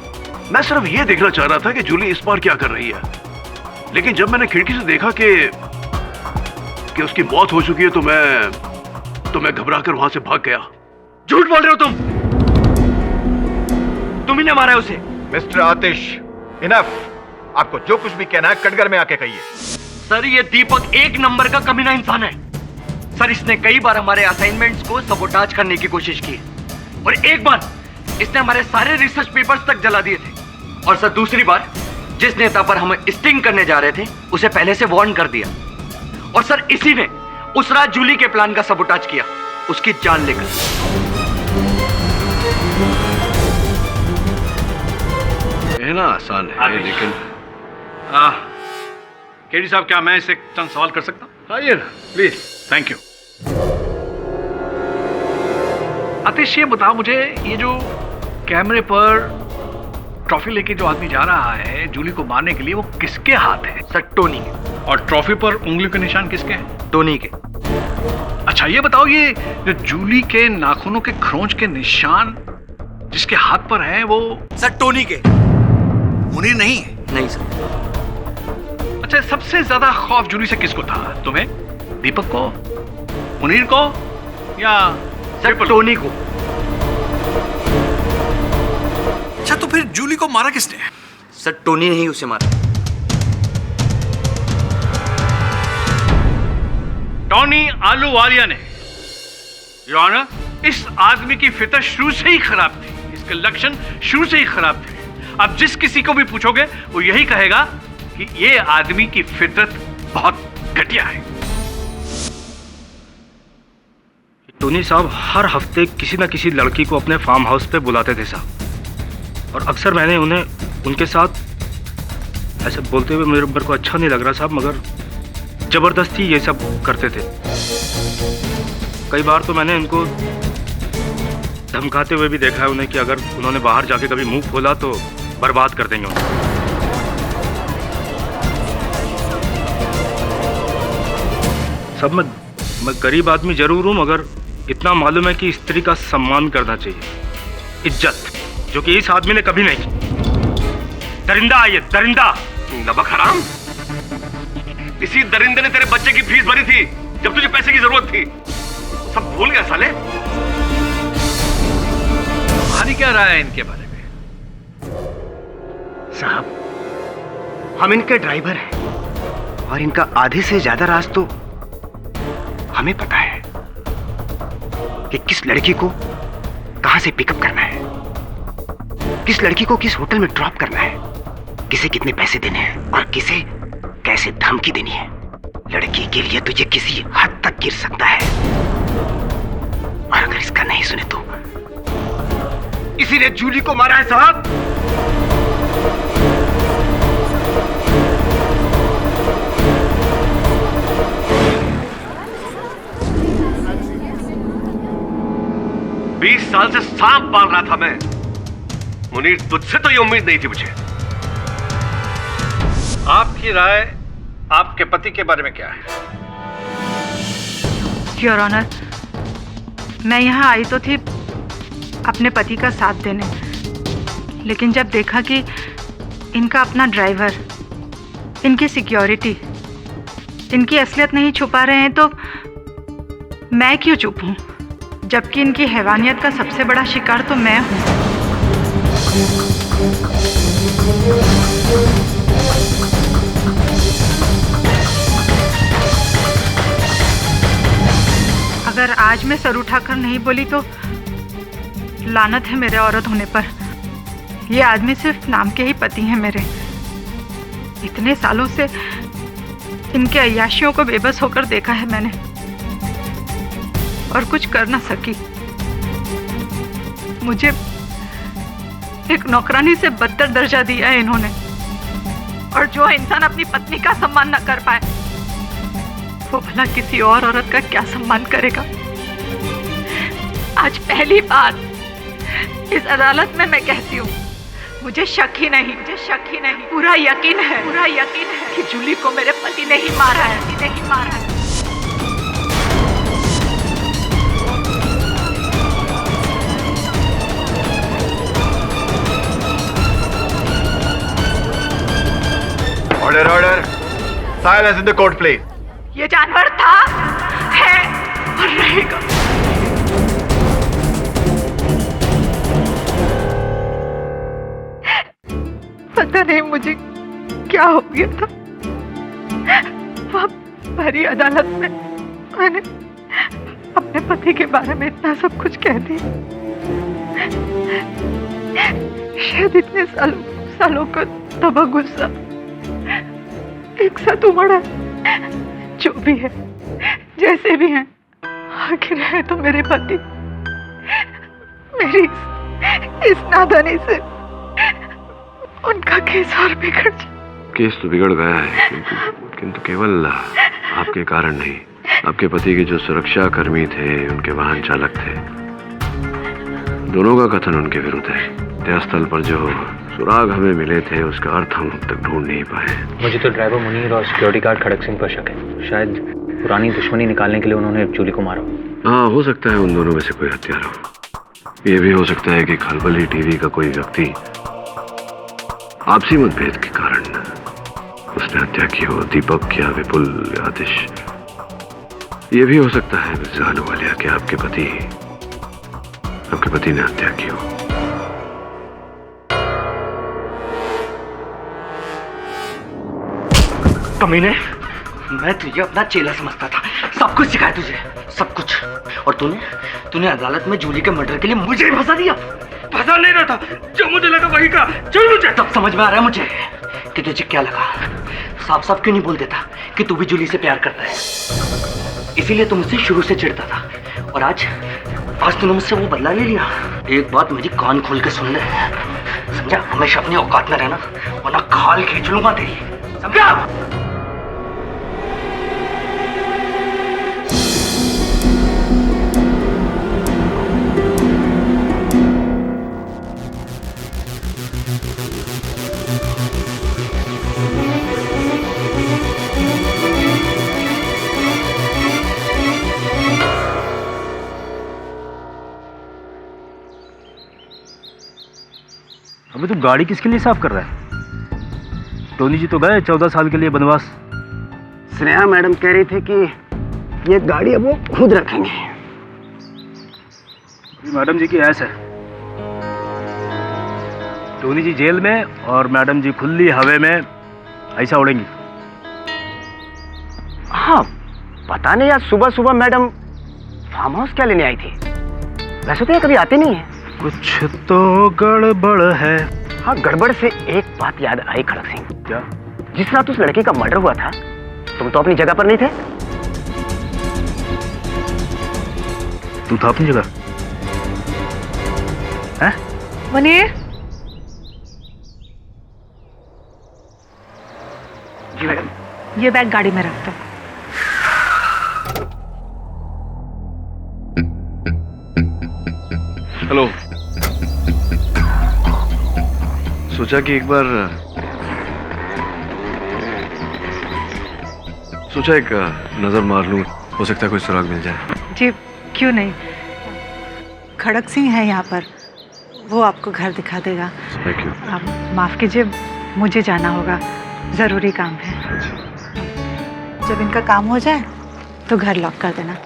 मैं सिर्फ ये देखना चाह रहा था कि जूली इस बार क्या कर रही है, लेकिन जब मैंने खिड़की से देखा कि उसकी मौत हो चुकी है तो मैं घबराकर वहां से भाग गया।
झूठ बोल रहे हो तुम ही ने मारा है उसे।
मिस्टर आतिश, इनफ। आपको जो कुछ भी कहना है कटघर में आके कहिए।
सर ये दीपक एक नंबर का कमीना इंसान है। सर इसने कई बार हमारे असाइनमेंट्स को सबोटाज करने की कोशिश की, और एक बार इसने हमारे सारे रिसर्च पेपर्स तक जला दिए थे, और सर दूसरी बार जिस नेता पर हम स्टिंग करने जा रहे थे उसे पहले से वार्न कर दिया, और सर इसी ने उस रात जूली के प्लान का सबोटाज किया, उसकी जान लेकर।
कहना आसान है, लेकिन
केडी साहब, क्या मैं इससे चंद सवाल कर सकता हूँ?
आइए प्लीज।
Thank you. आतिश, ये बताओ मुझे, ये जो कैमरे पर ट्रॉफी लेके जो आदमी जा रहा है जूली को मारने के लिए, वो किसके हाथ है?
सर टोनी के।
और ट्रॉफी पर उंगली के निशान किसके हैं?
टोनी के।
अच्छा ये बताओ, ये जो जूली के नाखूनों के खरोंच के निशान जिसके हाथ पर है वो?
सर टोनी के।
मुनीर नहीं है?
नहीं सर।
अच्छा, सबसे ज्यादा खौफ जूली से किसको था? तुम्हें, दीपक को, मुनीर को, या
सर टोनी को।
अच्छा, तो फिर जूली को मारा किसने?
सर टोनी ने ही उसे मारा।
टोनी आलूवालिया ने। योर ऑनर, इस आदमी की फितरत शुरू से ही खराब थी, इसके लक्षण शुरू से ही खराब थे। अब जिस किसी को भी पूछोगे वो यही कहेगा कि ये आदमी की फितरत बहुत घटिया है।
टोनी साहब हर हफ्ते किसी न किसी लड़की को अपने फार्म हाउस पे बुलाते थे साहब, और अक्सर मैंने उन्हें उनके साथ ऐसे बोलते हुए मेरे को अच्छा नहीं लग रहा साहब, मगर जबरदस्ती ये सब करते थे। कई बार तो मैंने इनको धमकाते हुए भी देखा है उन्हें कि अगर उन्होंने बाहर जाके कभी मुंह खोला तो बर्बाद कर देंगे उन्हें। सब मैं गरीब आदमी जरूर हूं, मगर इतना मालूम है कि स्त्री का सम्मान करना चाहिए, इज्जत, जो कि इस आदमी ने कभी नहीं की। दरिंदा है ये, दरिंदा।
नमक हराम, इसी दरिंदे ने तेरे बच्चे की फीस भरी थी जब तुझे पैसे की जरूरत थी। सब भूल गया साले।
तुम्हारी क्या राय है इनके बारे में?
साहब, हम इनके ड्राइवर हैं और इनका आधे से ज्यादा राज तो हमें पता है कि किस लड़की को कहां से पिकअप करना है, किस लड़की को किस होटल में ड्रॉप करना है, किसे कितने पैसे देने हैं और किसे कैसे धमकी देनी है। लड़की के लिए तुझे किसी हद तक गिर सकता है, और अगर इसका नहीं सुने तो इसी ने जूली को मारा है साहब।
बीस साल से सांप पाल रहा था मैं मुनीर, तुझसे तो ये उम्मीद नहीं थी मुझे।
आपकी राय आपके पति के बारे में क्या है?
योर ऑनर, मैं यहाँ आई तो थी अपने पति का साथ देने, लेकिन जब देखा कि इनका अपना ड्राइवर, इनकी सिक्योरिटी, इनकी असलियत नहीं छुपा रहे हैं, तो मैं क्यों चुप हूँ, जबकि इनकी हैवानियत का सबसे बड़ा शिकार तो मैं हूँ। अगर आज मैं सर उठाकर नहीं बोली तो लानत है मेरे औरत होने पर। ये आदमी सिर्फ नाम के ही पति हैं मेरे। इतने सालों से इनके अय्याशियों को बेबस होकर देखा है मैंने, और कुछ कर ना सकी। मुझे एक नौकरानी से बदतर दर्जा दिया है इन्होंने, और जो इंसान अपनी पत्नी का सम्मान न कर पाए वो भला किसी और औरत का क्या सम्मान करेगा। आज पहली बार इस अदालत में मैं कहती हूँ, मुझे शक ही नहीं, पूरा यकीन है कि जूली को मेरे पति ने ही मारा है।
Order, silence in the court please.
ये जानवर था, है और रहेगा। पता नहीं मुझे क्या हो गया था, वहाँ भरी अदालत में मैंने अपने पति के बारे में इतना सब कुछ कह दिया। शायद इतने सालों का दबा गुस्सा एक साथ उमड़ा। जो भी है, जैसे भी हैं, आखिर है तो मेरे पति। मेरी इस नादानी से उनका केस और बिगड़ जाए।
केस तो बिगड़ गया है, किंतु केवल आपके कारण नहीं। आपके पति के जो सुरक्षा कर्मी थे, उनके वाहन चालक थे, दोनों का कथन उनके विरुद्ध है। हत्यास्थल पर जो सुराग हमें मिले थे उसका अर्थ हम अब तक ढूंढ नहीं पाए।
मुझे तो ड्राइवर मुनीर और सिक्योरिटी गार्ड खड़क सिंह पर शक है। शायद पुरानी दुश्मनी निकालने के लिए उन्होंने जूली को मारा।
हाँ, हो सकता है उन दोनों में से कोई हत्यारा हो। ये भी हो सकता है कि खलबली टीवी का कोई व्यक्ति आपसी मतभेद के कारण उसने हत्या की हो। दीपक या विपुल या आतिश। ये भी हो सकता है मिर्जा अहलूवालिया कि आपके पति ने हत्या की हो।
कमीने, मैं तुझे अपना चेला समझता था। सब कुछ सिखाया तुझे, सब कुछ। और तूने अदालत में जूली के मर्डर के लिए मुझे ही फंसा दिया।
फंसा नहीं रहा था, जो मुझे लगा वही का। चल मुझे
तब समझ में आ रहा है मुझे कि तुझे क्या लगा। साफ साफ क्यों नहीं बोल देता कि तू भी जूली से प्यार करता है। इसीलिए तू मुझसे शुरू से चिढ़ता था। और आज तूने मुझसे वो बदला ले लिया। एक बात मेरी कान खोल के सुन ले, समझा? हमेशा अपनी औकात में रहना, वरना खाल खींच लूंगा तेरी, समझा?
अबे तू गाड़ी किसके लिए साफ कर रहा है? टोनी जी तो गए 14 साल के लिए बनवास।
स्नेहा मैडम कह रही थी कि ये गाड़ी अब वो खुद रखेंगे।
मैडम जी की ऐसा है, टोनी जी जेल में और मैडम जी खुली हवा में ऐसा उड़ेंगी।
हाँ, पता नहीं आज सुबह सुबह मैडम फार्म हाउस क्या लेने आई थी। वैसे तो ये कभी आती नहीं है।
कुछ तो गड़बड़ है।
हाँ, गड़बड़ से एक बात याद आई खड़क सिंह।
क्या?
जिस रात उस लड़की का मर्डर हुआ था, तुम तो अपनी जगह पर नहीं थे।
तू था अपनी जगह? हैं?
मुनीर,
जी मैडम।
ये बैग गाड़ी में रख दो।
हेलो। सोचा कि एक नजर मार लूं, हो सकता है कोई सुराग मिल जाए।
जी क्यों नहीं, खड़क सिंह है यहाँ पर, वो आपको घर दिखा देगा।
Thank you.
आप माफ कीजिए, मुझे जाना होगा, जरूरी काम है। जब इनका काम हो जाए तो घर लॉक कर देना।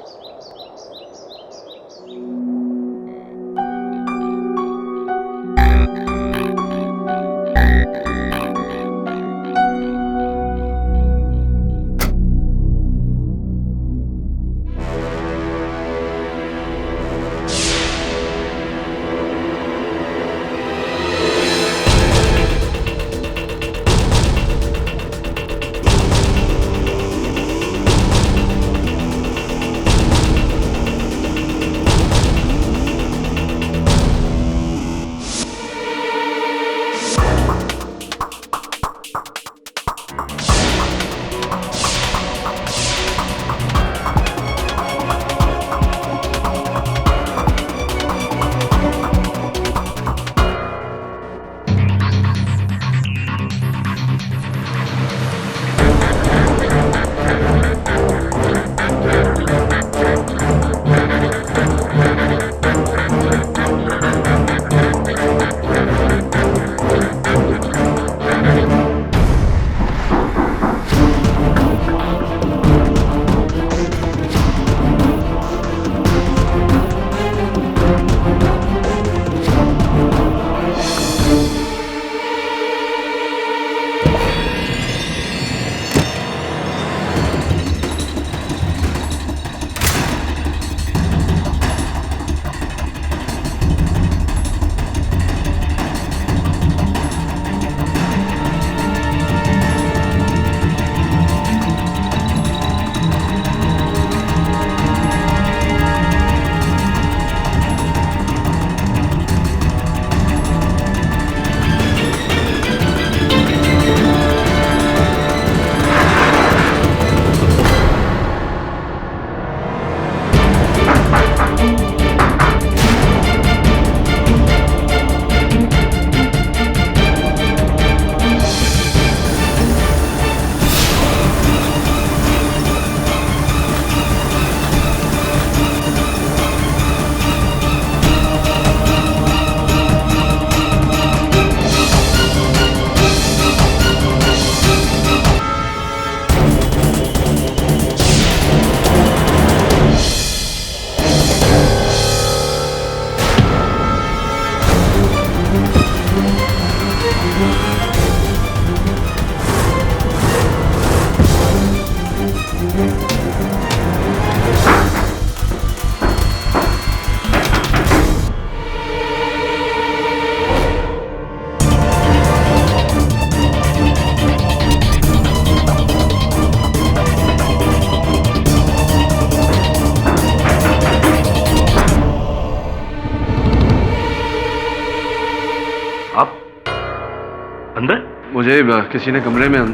अंदर?
मुझे किसी ने कमरे में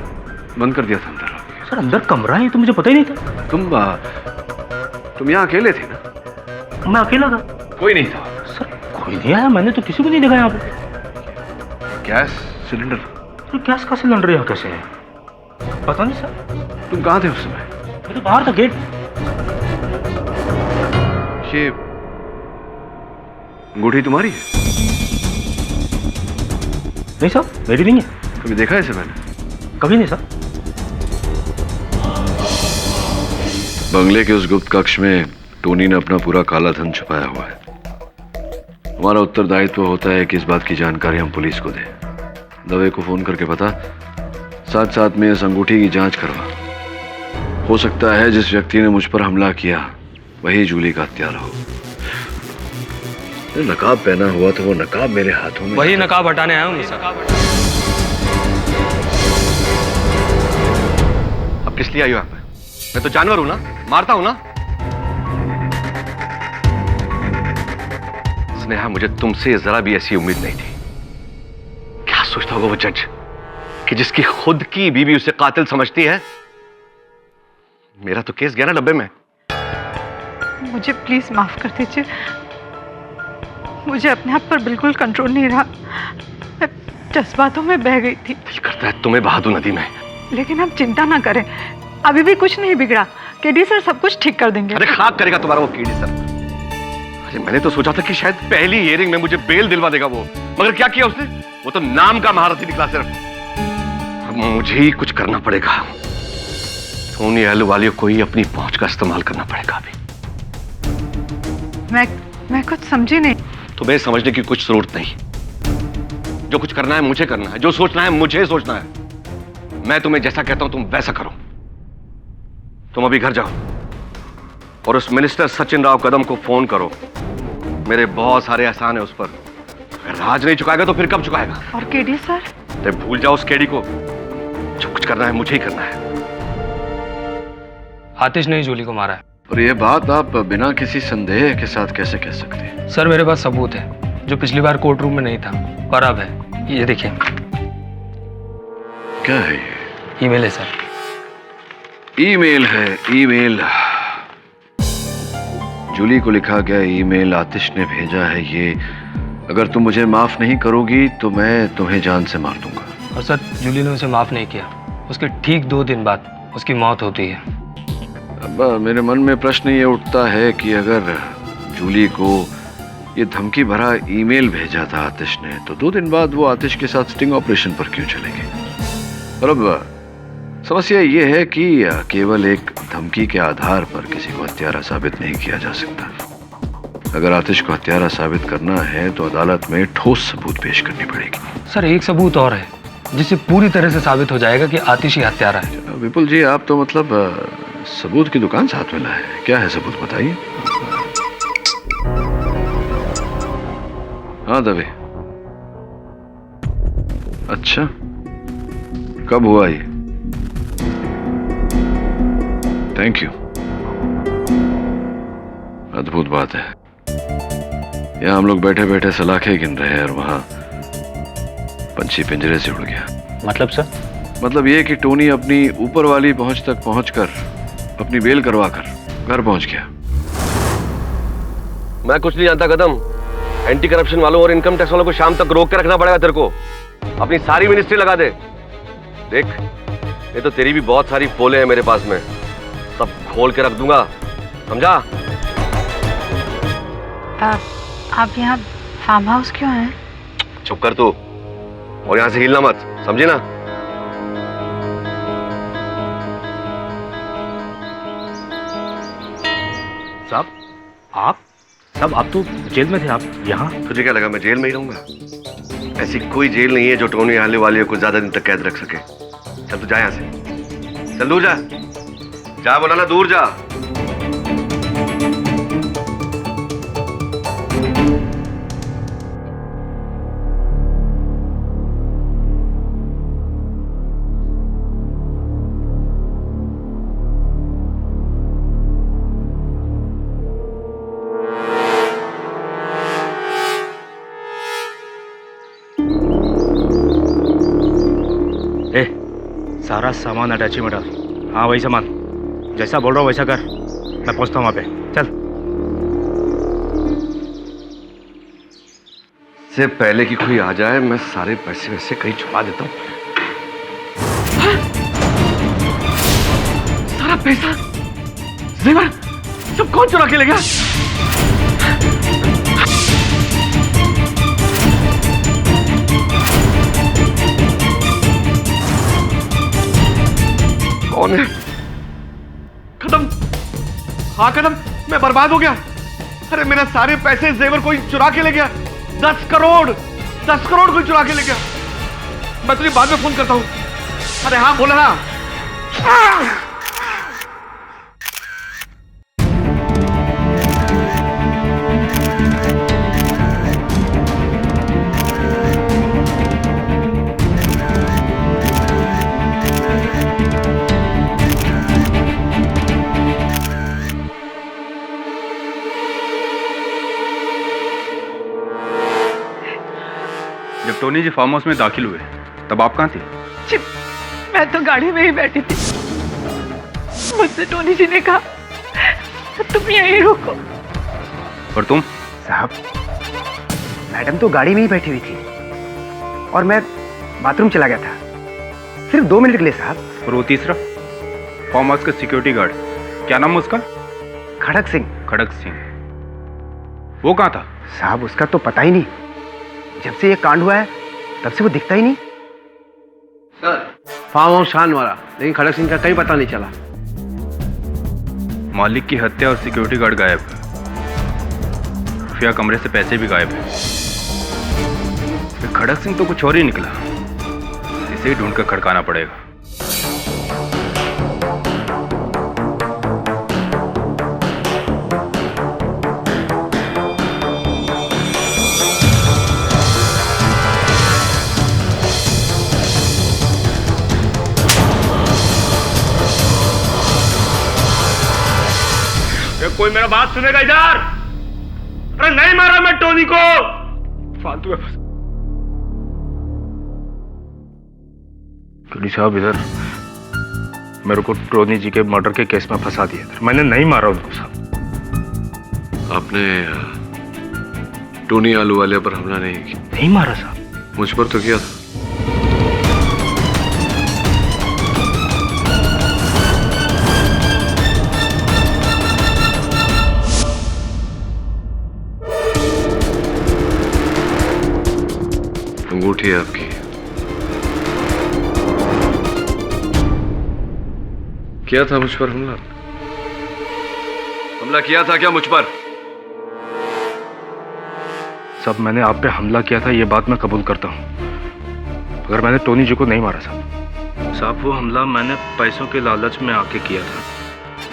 बंद कर दिया था अंदर।
सर अंदर कमरा है, तो मुझे पता ही नहीं था।
तुम यहाँ अकेले थे ना?
मैं अकेला था।
कोई नहीं था?
सर कोई नहीं आया, मैंने तो किसी को नहीं देखा यहाँ पे।
Gas cylinder?
तो गैस का सिलेंडर यहाँ कैसे है? पता नहीं सर।
तुम कहाँ थे उस समय?
मैं तो बाहर था, गेट।
ये अंगूठी तुम्हारी है?
नहीं सर, मेरी नहीं है।
कभी देखा है इसे मैंने?
कभी नहीं सर।
बंगले के उस गुप्त कक्ष में टोनी ने अपना पूरा काला धन छुपाया हुआ है। हमारा उत्तरदायित्व होता है कि इस बात की जानकारी हम पुलिस को दें। दवे को फोन करके बता, साथ साथ में इस अंगूठी की जांच करवा। हो सकता है जिस व्यक्ति ने मुझ पर हमला किया वही जूली का हत्यारा हो। नकाब पहना हुआ तो वो नकाब मेरे हाथों में।
वही नकाब हटाने आया हूँ सर।
अब किस लिए आई हो आप? मैं तो जानवर हूं ना, मारता हूं ना। स्नेहा, मुझे तुमसे जरा भी ऐसी उम्मीद नहीं थी। क्या सोचता होगा वो जज कि जिसकी खुद की बीवी उसे कातिल समझती है? मेरा तो केस गया ना डब्बे में।
मुझे प्लीज माफ कर दीजिए, मुझे अपने आप पर बिल्कुल कंट्रोल नहीं रहा। मैं जज्बातों में बह गई थी।
दिल करता है तुम्हें बहा दूं नदी में।
लेकिन आप चिंता ना करें, अभी भी कुछ नहीं बिगड़ा। केडी सर सब कुछ ठीक कर देंगे।
अरे खाक करेगा तुम्हारा वो केडी सर। अरे मैंने तो सोचा था कि शायद पहली हियरिंग में मुझे बेल दिलवा देगा वो, मगर क्या किया उसने? वो तो नाम का महारथी निकला सिर्फ। अब मुझे ही कुछ करना पड़ेगा। टोनी अहलूवालिया को ही अपनी पहुंच का इस्तेमाल करना पड़ेगा अभी।
मैं कुछ समझी नहीं।
तुम्हें समझने की कुछ जरूरत नहीं। जो कुछ करना है मुझे करना है, जो सोचना है मुझे सोचना है। मैं तुम्हें जैसा कहता हूं तुम वैसा करो। तुम अभी घर जाओ और उस मिनिस्टर सचिन राव कदम को फोन करो। मेरे बहुत सारे एहसान है उस पर। अगर आज नहीं चुकाएगा तो फिर कब चुकाएगा?
और केडी सर?
तो भूल जाओ उस केडी को। जो कुछ करना है मुझे ही करना है।
आतिश ने ही जूली को मारा है।
और ये बात आप बिना किसी संदेह के साथ कैसे कह सकते हैं?
सर मेरे पास सबूत है, जो पिछली बार कोर्ट रूम में नहीं था पर अब है। ये देखिए।
क्या है ये?
ईमेल है सर।
ईमेल है? ईमेल? जूली को लिखा गया ईमेल आतिश ने भेजा है ये। अगर तुम मुझे माफ नहीं करोगी तो मैं तुम्हें जान से मार दूंगा।
और सर जूली ने उसे माफ नहीं किया। उसके ठीक 2 दिन बाद उसकी मौत होती है।
अब मेरे मन में प्रश्न ये उठता है कि अगर जूली को ये धमकी भरा ईमेल भेजा था आतिश ने, तो 2 दिन बाद वो आतिश के साथ स्टिंग ऑपरेशन पर क्यों चलेंगे? और अब समस्या ये है कि केवल एक धमकी के आधार पर किसी को हत्यारा साबित नहीं किया जा सकता। अगर आतिश को हत्यारा साबित करना है तो अदालत में ठोस सबूत पेश करनी पड़ेगी।
सर एक सबूत और है जिससे पूरी तरह से साबित हो जाएगा कि आतिश ही हत्यारा है।
विपुल जी, आप तो मतलब सबूत की दुकान साथ में लाए। क्या है सबूत, बताइए। हाँ दवे। अच्छा, कब हुआ ये? Thank you. अद्भुत बात है। यहाँ हम लोग बैठे बैठे सलाखें गिन रहे हैं और वहां पंछी पिंजरे से उड़ गया।
मतलब सर?
मतलब ये कि टोनी अपनी ऊपर वाली पहुंच तक पहुंचकर अपनी बेल करवाकर घर पहुंच गया।
मैं कुछ नहीं जानता कदम। एंटी करप्शन वालों और इनकम टैक्स वालों को शाम तक रोक के रखना पड़ेगा तेरे को। अपनी सारी मिनिस्ट्री लगा दे। देख, ये तो तेरी भी बहुत सारी पोले हैं मेरे पास में, सब खोल के रख दूंगा, समझा?
आप यहाँ फार्म हाउस क्यों हैं?
चुप कर तू, और यहाँ से हिलना मत, समझी ना?
साहब, आप तो जेल में थे, आप यहाँ?
तुझे क्या लगा मैं जेल में ही रहूंगा? ऐसी कोई जेल नहीं है जो टोनी अहलूवालिया को ज्यादा दिन तक कैद रख सके। चल तू जा यहाँ से, चल दूर जा, जा बोला ना, दूर जा।
सारा सामान अटैची में डाल। हाँ वही सामान, जैसा बोल रहा हूँ वैसा कर। मैं पहुंचता हूँ वहाँ पे, चल।
से पहले कि कोई आ जाए मैं सारे पैसे वैसे कहीं छुपा देता हूँ। सारा पैसा, जेवर सब कौन चुरा के ले गया? कौन है? खत्म, हाँ खत्म, मैं बर्बाद हो गया। अरे मेरा सारे पैसे जेवर कोई चुरा के ले गया। 10 करोड़ कोई चुरा के ले गया। मैं तुझे बाद में फोन करता हूं। अरे हाँ बोला ना।
जब टोनी जी फार्म हाउस में दाखिल हुए तब आप कहाँ थी?
चिप, मैं तो गाड़ी में ही बैठी थी। मुझसे टोनी जी ने कहा तुम यहीं रुको।
और तुम?
साहब, मैडम तो गाड़ी में ही बैठी हुई थी और मैं बाथरूम चला गया था, सिर्फ 2 मिनट के लिए साहब।
और वो तीसरा फार्म हाउस का सिक्योरिटी गार्ड, क्या नाम है उसका?
खड़क सिंह।
खड़क सिंह, वो कहाँ था?
साहब उसका तो पता ही नहीं, जब से ये कांड हुआ है तब से वो दिखता ही नहीं।
सर, फार्म हाउस शान वाला, लेकिन खड़क सिंह का कहीं पता नहीं चला।
मालिक की हत्या और सिक्योरिटी गार्ड गायब, खुफिया कमरे से पैसे भी गायब है। खड़क सिंह तो कुछ और ही निकला, इसे ही ढूंढ कर खड़काना पड़ेगा।
कोई मेरा बात सुनेगा इधर? अरे नहीं मारा मैं टोनी को, फालतू है। टोनी साहब इधर, मेरे को टोनी जी के मर्डर के केस में फंसा दिया था। मैंने नहीं मारा उनको साहब।
आपने टोनी आलूवालिया पर हमला नहीं किया?
नहीं मारा साहब।
मुझ पर तो किया था। अंगूठी है आपकी। किया था मुझ पर हमला? हमला किया था क्या मुझ पर?
सब मैंने आप पे हमला किया था, ये बात मैं कबूल करता हूँ, मगर मैंने टोनी जी को नहीं मारा साहब। साहब वो हमला मैंने पैसों के लालच में आके किया था।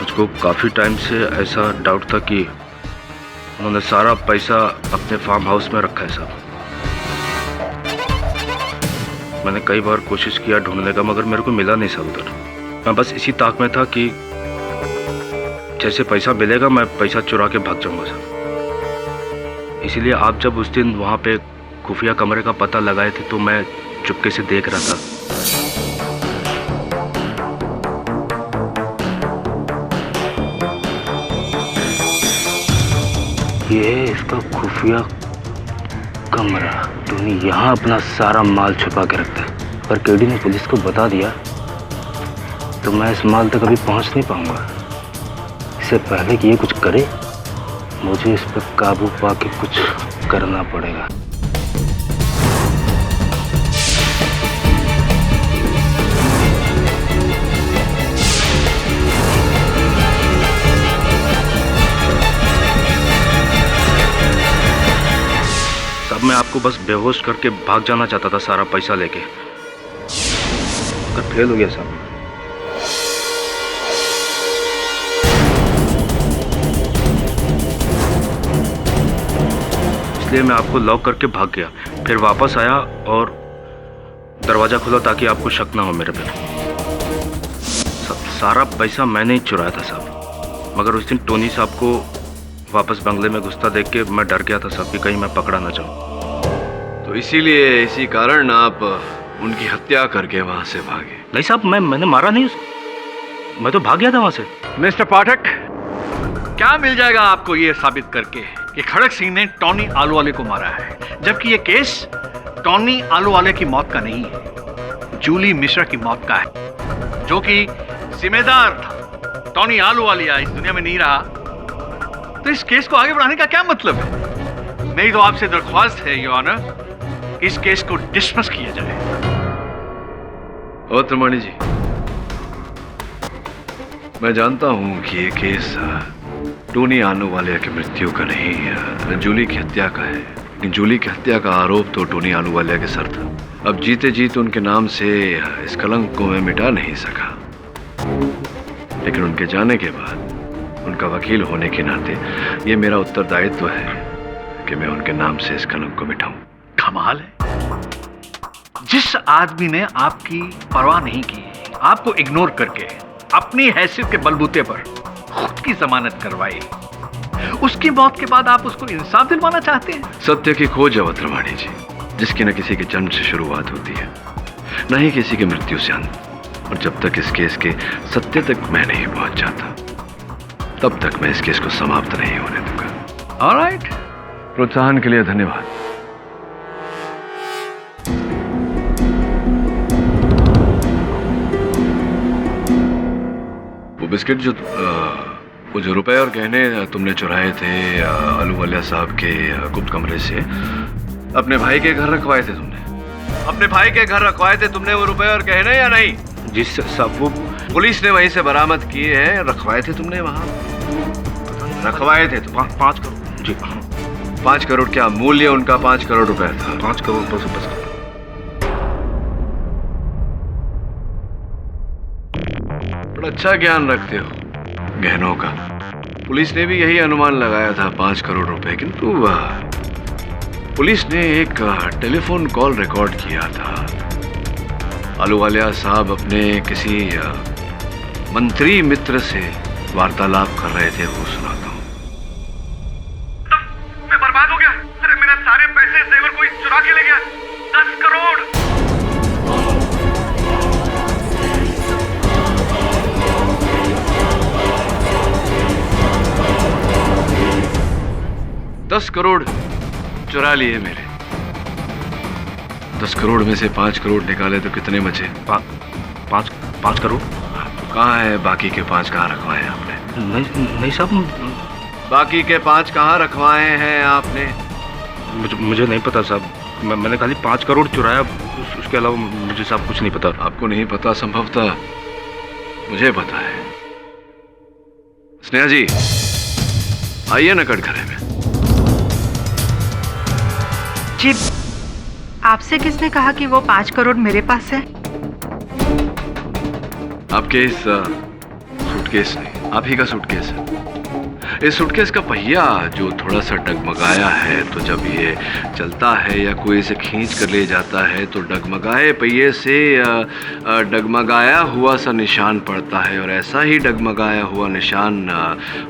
मुझको काफी टाइम से ऐसा डाउट था कि उन्होंने सारा पैसा अपने फार्म हाउस में रखा है साहब। मैंने कई बार कोशिश किया ढूंढने का, मगर मेरे को मिला नहीं साहब उधर। मैं बस इसी ताक में था कि जैसे पैसा मिलेगा मैं पैसा चुरा के भाग जाऊंगा साहब। इसीलिए आप जब उस दिन वहां पे खुफिया कमरे का पता लगाए थे तो मैं चुपके से देख रहा था। ये इसका खुफिया कमरा, टोनी यहाँ अपना सारा माल छुपा के रखता है। अगर केडी ने पुलिस को बता दिया तो मैं इस माल तक कभी पहुँच नहीं पाऊंगा। इससे पहले कि ये कुछ करे, मुझे इस पर काबू पाके कुछ करना पड़ेगा। अब मैं आपको बस बेहोश करके भाग जाना चाहता था सारा पैसा लेके, पर फेल हो गया साहब। इसलिए मैं आपको लॉक करके भाग गया, फिर वापस आया और दरवाजा खुला ताकि आपको शक ना हो मेरे पे। सारा पैसा मैंने ही चुराया था साहब, मगर उस दिन टोनी साहब को वापस बंगले में घुसता देख के मैं डर गया था साहब कि कहीं मैं पकड़ा ना जाऊं।
तो इसीलिए इसी कारण आप उनकी हत्या करके वहां से भागे?
नहीं साहब, मैंने मारा नहीं उसको, मैं तो भाग गया था वहां से।
मिस्टर पाठक, क्या मिल जाएगा आपको ये साबित करके कि खड़क सिंह ने टॉनी आलूवाले को मारा है, जबकि ये केस टॉनी आलूवाले की मौत का नहीं है, जूली मिश्रा की मौत का है, जो कि जिम्मेदार था। टॉनी आलूवालिया इस दुनिया में नहीं रहा तो इस केस को आगे बढ़ाने का क्या मतलब है? मेरी तो आपसे दरख्वास्त है योर ऑनर कि इस केस को डिसमिस किया जाए।
और त्रिमाणी जी, मैं जानता हूं कि ये केस टोनी आलूवालिया की मृत्यु का नहीं, जूली की हत्या का है। लेकिन जूली की हत्या का आरोप तो टोनी आलूवालिया के सर था। अब जीते जीत उनके नाम से इस कलंक को मैं मिटा नहीं सका, लेकिन उनके जाने के बाद उनका वकील होने के नाते ये मेरा उत्तरदायित्व है कि मैं उनके नाम से इस कलंक को मिटाऊं।
कमाल है, जिस आदमी ने आपकी परवाह नहीं की, आपको इग्नोर करके अपनी हैसियत के बलबूते पर खुद की जमानत करवाई, उसकी मौत के बाद आप उसको इंसाफ दिलवाना चाहते हैं?
सत्य की खोज है त्रिमाणी जी, जिसकी न किसी के जन्म से शुरुआत होती है, न ही किसी की मृत्यु से अंत। और जब तक इस केस के सत्य तक मैं नहीं पहुंच जाता, तब तक मैं इस केस को समाप्त नहीं होने दूंगा।
ऑलराइट,
प्रोत्साहन के लिए धन्यवाद। वो बिस्किट वो जो रुपए और गहने तुमने चुराए थे आलूवालिया साहब के गुप्त कमरे से, अपने भाई के घर रखवाए थे तुमने? अपने भाई के घर रखवाए थे तुमने वो रुपए और गहने या नहीं?
जी साहब, वो
पुलिस ने वहीं से बरामद किए हैं। रखवाए थे तुमने वहां? रखवाए थे तुम?
5 करोड़। जी
5 करोड़ क्या मूल्य उनका? 5 करोड़ रुपए था।
5 करोड़ बस।
बड़ा अच्छा ज्ञान रखते हो गहनों का। पुलिस ने भी यही अनुमान लगाया था, 5 करोड़ रुपए। किंतु पुलिस ने एक टेलीफोन कॉल रिकॉर्ड किया था। आलूवालिया साहब अपने किसी मंत्री मित्र से वार्तालाप कर रहे थे, वो सुनाता हूँ।
मैं बर्बाद हो गया। अरे मेरे सारे पैसे जेवर कोई चुरा के ले गया। 10 करोड़।
10 करोड़ चुरा लिए मेरे। 10 करोड़ में से 5 करोड़ निकाले तो कितने बचे?
5 करोड़।
कहाँ है बाकी के 5? कहाँ रखवाए आपने?
नहीं साहब,
बाकी के 5 कहाँ रखवाए हैं आपने?
मुझे नहीं पता साहब, मैंने खाली 5 करोड़ चुराया, उसके अलावा मुझे साहब कुछ नहीं पता।
आपको नहीं पता? संभवतः मुझे पता है। स्नेहा जी, आइए ना कटघरे में।
जी, आपसे किसने कहा कि वो 5 करोड़ मेरे पास है?
आपके इस सूटकेस नहीं, आप ही का सूटकेस है। इस सूटकेस का पहिया जो थोड़ा सा डगमगाया है, तो जब ये चलता है या कोई इसे खींच कर ले जाता है तो डगमगाए पहिए से डगमगाया हुआ सा निशान पड़ता है। और ऐसा ही डगमगाया हुआ निशान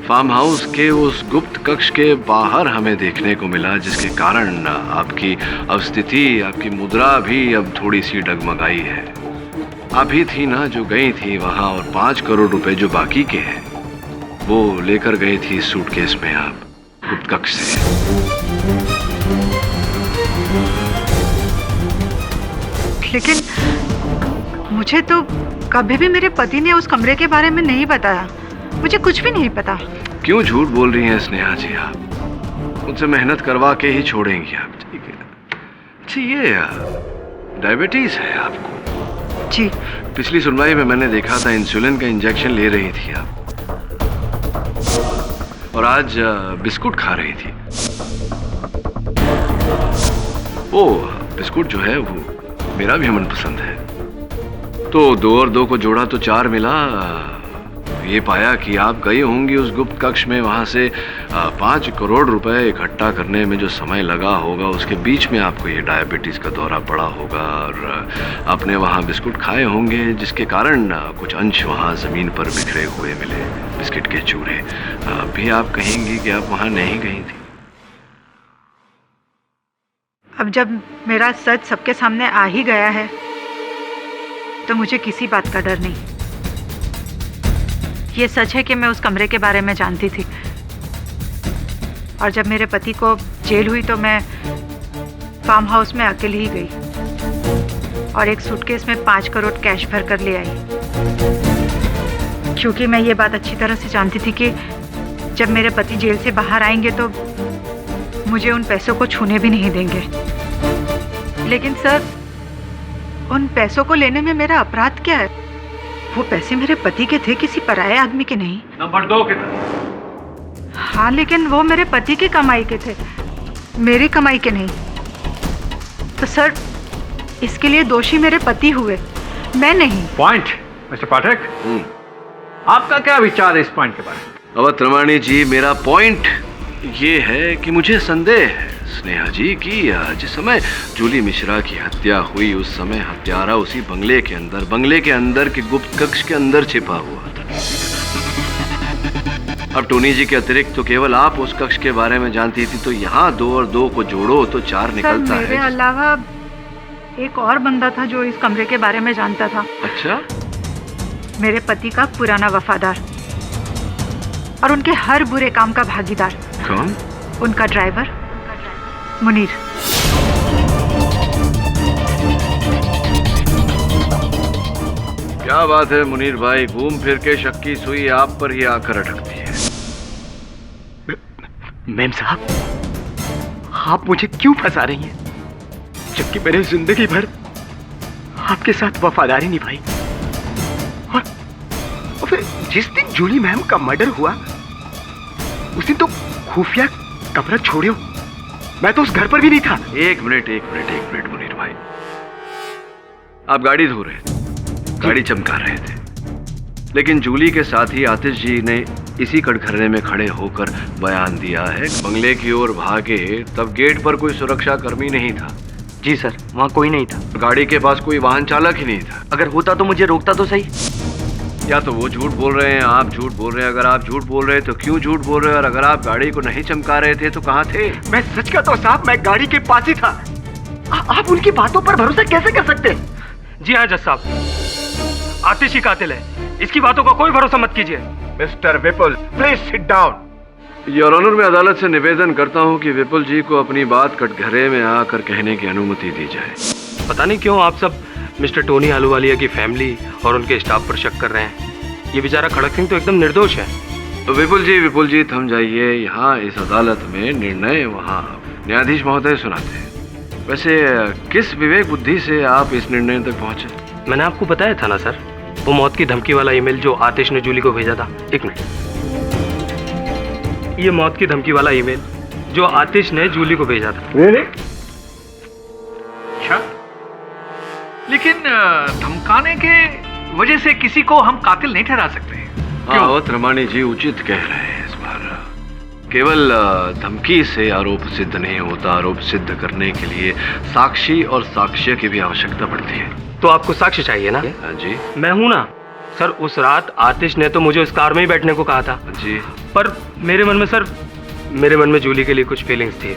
फार्म हाउस के उस गुप्त कक्ष के बाहर हमें देखने को मिला, जिसके कारण आपकी अवस्थिति, आपकी मुद्रा भी अब थोड़ी सी डगमगाई है। आप ही थी ना जो गई थी वहाँ, और 5 करोड़ रुपए जो बाकी के हैं वो लेकर गई थी सूटकेस में आप गुप्त कक्ष से।
लेकिन मुझे तो कभी भी मेरे पति ने उस कमरे के बारे में नहीं बताया। मुझे कुछ भी नहीं पता।
क्यों झूठ बोल रही हैं स्नेहा जी? आप मुझसे मेहनत करवा के ही छोड़ेंगी आप? ठीक है। अच्छा, ये डायबिटीज है आपको?
जी।
पिछली सुनवाई में मैंने देखा था इंसुलिन का इंजेक्शन ले रही थी आप, और आज बिस्कुट खा रही थी। वो बिस्कुट जो है वो मेरा भी मनपसंद है। तो 2 और 2 को जोड़ा तो 4 मिला। ये पाया कि आप गई होंगी उस गुप्त कक्ष में। वहां से 5 करोड़ रुपए इकट्ठा करने में जो समय लगा होगा, उसके बीच में आपको ये डायबिटीज का दौरा पड़ा होगा, और आपने वहां बिस्कुट खाए होंगे, जिसके कारण कुछ अंश वहां जमीन पर बिखरे हुए मिले, बिस्किट के चूरे। भी आप कहेंगी कि आप वहां नहीं गई थी।
अब जब मेरा सच सबके सामने आ ही गया है, तो मुझे किसी बात का डर नहीं। ये सच है कि मैं उस कमरे के बारे में जानती थी, और जब मेरे पति को जेल हुई तो मैं फार्म हाउस में अकेली ही गई और एक सूटकेस में 5 करोड़ कैश भर कर ले आई, क्योंकि मैं ये बात अच्छी तरह से जानती थी कि जब मेरे पति जेल से बाहर आएंगे तो मुझे उन पैसों को छूने भी नहीं देंगे। लेकिन सर, उन पैसों को लेने में मेरा अपराध क्या है? वो पैसे मेरे पति के थे, किसी पराये आदमी के नहीं।
नंबर 2 के थे।
हाँ, लेकिन वो मेरे पति की कमाई के थे, मेरी कमाई के नहीं। तो सर, इसके लिए दोषी मेरे पति हुए, मैं नहीं।
पॉइंट मिस्टर पाठक, आपका क्या विचार है इस पॉइंट के बारे में?
अवध रमानी जी, मेरा पॉइंट ये है कि मुझे संदेह है स्नेहा जी कि जिस समय जूली मिश्रा की हत्या हुई उस समय हत्यारा उसी बंगले के अंदर के गुप्त कक्ष के अंदर छिपा हुआ था। अब टोनी जी के अतिरिक्त तो केवल आप उस कक्ष के बारे में जानती थी, तो यहाँ 2 और 2 को जोड़ो तो 4 निकलता है।
मेरे अलावा एक और बंदा था जो इस कमरे के बारे में जानता था।
अच्छा?
मेरे पति का पुराना वफादार और उनके हर बुरे काम का भागीदार।
कौन?
उनका ड्राइवर मुनीर।
क्या बात है मुनीर भाई, घूम फिर के शक की सुई आप पर ही आकर अटकती है।
मेम साहब, आप मुझे क्यों फंसा रही हैं? जबकि मैंने जिंदगी भर आपके साथ वफादारी निभाई, और फिर जिस दिन जूली मैम का मर्डर हुआ उस दिन तो खुफिया कमरा छोड़ियो, मैं तो उस घर पर भी नहीं था।
एक मिनट मुनीर भाई, आप गाड़ी धो रहे थे, गाड़ी चमका रहे थे, लेकिन जूली के साथ ही आतिश जी ने इसी कटघरे में खड़े होकर बयान दिया है बंगले की ओर भागे, तब गेट पर कोई सुरक्षा कर्मी नहीं था।
जी सर, वहाँ कोई नहीं था।
गाड़ी के पास कोई वाहन चालक ही नहीं था।
अगर होता तो मुझे रोकता तो सही।
या तो वो झूठ बोल रहे हैं, आप झूठ बोल रहे हैं। अगर आप झूठ बोल रहे हैं तो क्यों झूठ बोल रहे हैं, और अगर आप गाड़ी को नहीं चमका रहे थे तो कहाँ थे?
मैं सच कहता हूँ साहब, मैं गाड़ी के पास ही था। आप उनकी बातों पर भरोसा कैसे कर सकते हैं?
जी हाँ जज साहब, आतिश ही कातिल है, इसकी बातों का कोई भरोसा मत कीजिए।
Mister Vipul, please sit down.
Your honour, मैं अदालत से निवेदन करता हूँ कि विपुल जी को अपनी बात कटघरे में आकर कहने की अनुमति दी जाए।
पता नहीं क्यों आप सब मिस्टर टोनी आलूवालिया की फैमिली और उनके स्टाफ पर शक कर रहे हैं। ये बेचारा खड़क सिंह तो एकदम निर्दोष है।
तो विपुल जी थम जाइए। यहाँ इस अदालत में निर्णय वहाँ न्यायाधीश महोदय सुनाते हैं। वैसे किस विवेक बुद्धि से आप इस निर्णय तक पहुँचे?
मैंने आपको बताया था ना सर, वो मौत की धमकी वाला ईमेल जो आतिश ने जूली को भेजा था। एक मिनट, ये मौत की धमकी वाला ईमेल जो आतिश ने जूली को भेजा था।
अच्छा, लेकिन धमकाने के वजह से किसी को हम कातिल नहीं ठहरा सकते।
हाँ, रमानी जी उचित कह रहे हैं। इस बार केवल धमकी से आरोप सिद्ध नहीं होता, आरोप सिद्ध करने के लिए साक्षी और साक्ष्य की भी आवश्यकता पड़ती है।
तो आपको साक्ष्य चाहिए ना?
हाँ जी। मैं
हूं ना सर। उस रात आतिश ने तो मुझे उस कार में ही बैठने को कहा था
जी,
पर मेरे मन में जूली के लिए कुछ फीलिंग्स थी।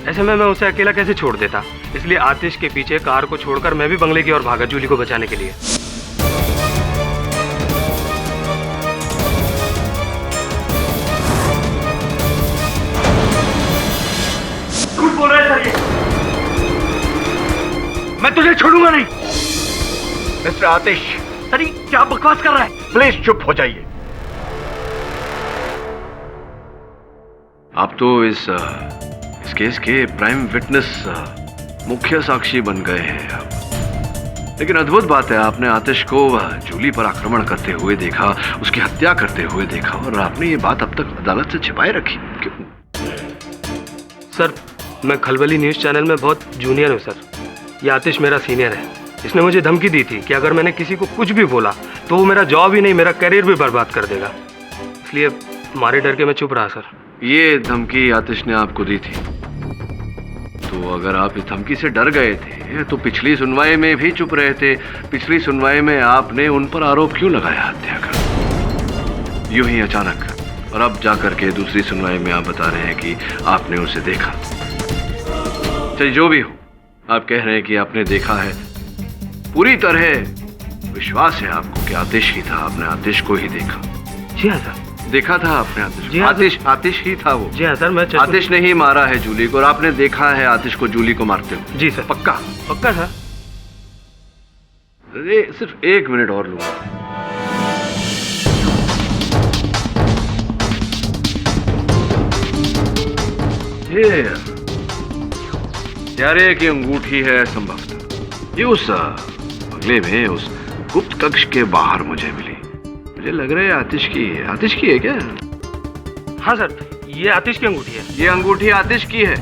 ऐसे में मैं उसे अकेला कैसे छोड़ देता, इसलिए आतिश के पीछे कार को छोड़कर मैं भी बंगले की ओर भागा जूली को बचाने के लिए।
झूठ बोल रहा है सर ये, मैं तुझे छोड़ूंगा नहीं। मिस्टर आतिश, सर ये क्या बकवास कर रहा है? प्लीज चुप हो जाइए।
आप तो इस केस के प्राइम विटनेस, मुख्य साक्षी बन गए हैं आप। लेकिन अद्भुत बात है, आपने आतिश को जूली पर आक्रमण करते हुए देखा, उसकी हत्या करते हुए देखा, और आपने ये बात अब तक अदालत से छिपाए रखी। क्यों?
सर, मैं खलबली न्यूज चैनल में बहुत जूनियर हूँ सर। ये आतिश मेरा सीनियर है। इसने मुझे धमकी दी थी कि अगर मैंने किसी को कुछ भी बोला तो वो मेरा जॉब ही नहीं, मेरा करियर भी बर्बाद कर देगा। इसलिए हमारे डर के मैं चुप रहा सर।
ये धमकी आतिश ने आपको दी थी, तो अगर आप इस धमकी से डर गए थे तो पिछली सुनवाई में भी चुप रहे थे। पिछली सुनवाई में आपने उन पर आरोप क्यों लगाया हत्या का, यूं ही अचानक? और अब जाकर के दूसरी सुनवाई में आप बता रहे हैं कि आपने उसे देखा। चलिए जो भी हो, आप कह रहे हैं कि आपने देखा है। पूरी तरह विश्वास है आपको कि आतिश ही था, आपने आतिश को ही देखा?
जी हाँ सर।
देखा था आपने आतिश?
जी हाँ सर।
आतिश ही था वो?
जी हाँ सर। मैं
आतिश ने ही मारा है जूली को और आपने देखा है आतिश को जूली को मारते हुए?
जी सर।
पक्का?
पक्का सर।
अरे सिर्फ 1 मिनट और लूंगा। ये यारे की अंगूठी है संभवतः, ये उस बंगले में उस गुप्त कक्ष के बाहर मुझे मिली। मुझे लग रहा है आतिश की है। आतिश की है क्या?
हाँ सर, ये आतिश की अंगूठी है।
ये अंगूठी आतिश की है?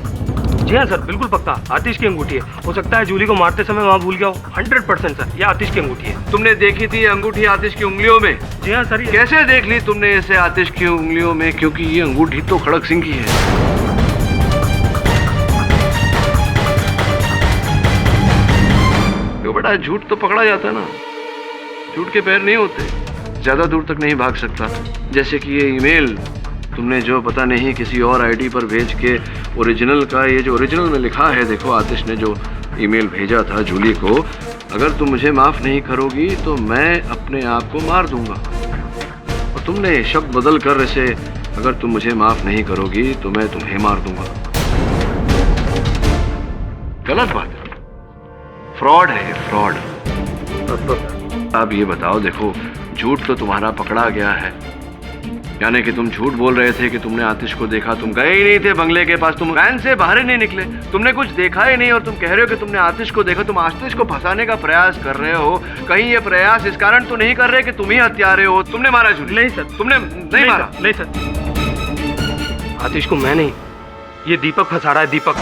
जी हाँ सर, बिल्कुल पक्का आतिश की अंगूठी है। हो सकता है जूली को मारते समय वहाँ भूल गया हो। 100% सर, ये आतिश की अंगूठी है।
तुमने देखी थी ये अंगूठी आतिश की उंगलियों में?
जी हाँ सर।
कैसे देख ली तुमने इसे आतिश की उंगलियों में? क्योंकि ये अंगूठी तो खड़क सिंह की है। बड़ा झूठ तो पकड़ा जाता है ना, झूठ के पैर नहीं होते, ज्यादा दूर तक नहीं भाग सकता। जैसे कि ये ईमेल तुमने जो पता नहीं किसी और आईडी पर भेज के ओरिजिनल का, ये जो ओरिजिनल में लिखा है, देखो आतिश ने जो ईमेल भेजा था जूली को, अगर तुम मुझे माफ नहीं करोगी तो मैं अपने आप को मार दूंगा। और तुमने शब्द बदल कर इसे, अगर तुम मुझे माफ नहीं करोगी तो मैं तुम्हें मार दूंगा। गलत बात है, फ्रॉड है, फ्रॉड। अब ये बताओ, देखो झूठ तो तुम्हारा पकड़ा गया है, यानी कि तुम झूठ बोल रहे थे कि तुमने आतिश को देखा। तुम गए ही नहीं थे बंगले के पास, तुम वैन से बाहर ही नहीं निकले, तुमने कुछ देखा ही नहीं और तुम कह रहे हो कि तुमने आतिश को देखा। तुम आतिश को फंसाने का प्रयास कर रहे हो। कहीं ये प्रयास इस कारण तो नहीं कर रहे कि तुम ही हत्यारे हो? तुमने मारा जूली?
नहीं सर।
तुमने नहीं मारा?
नहीं सर, आतिश को मैं नहीं, ये दीपक फंसा रहा है। दीपक।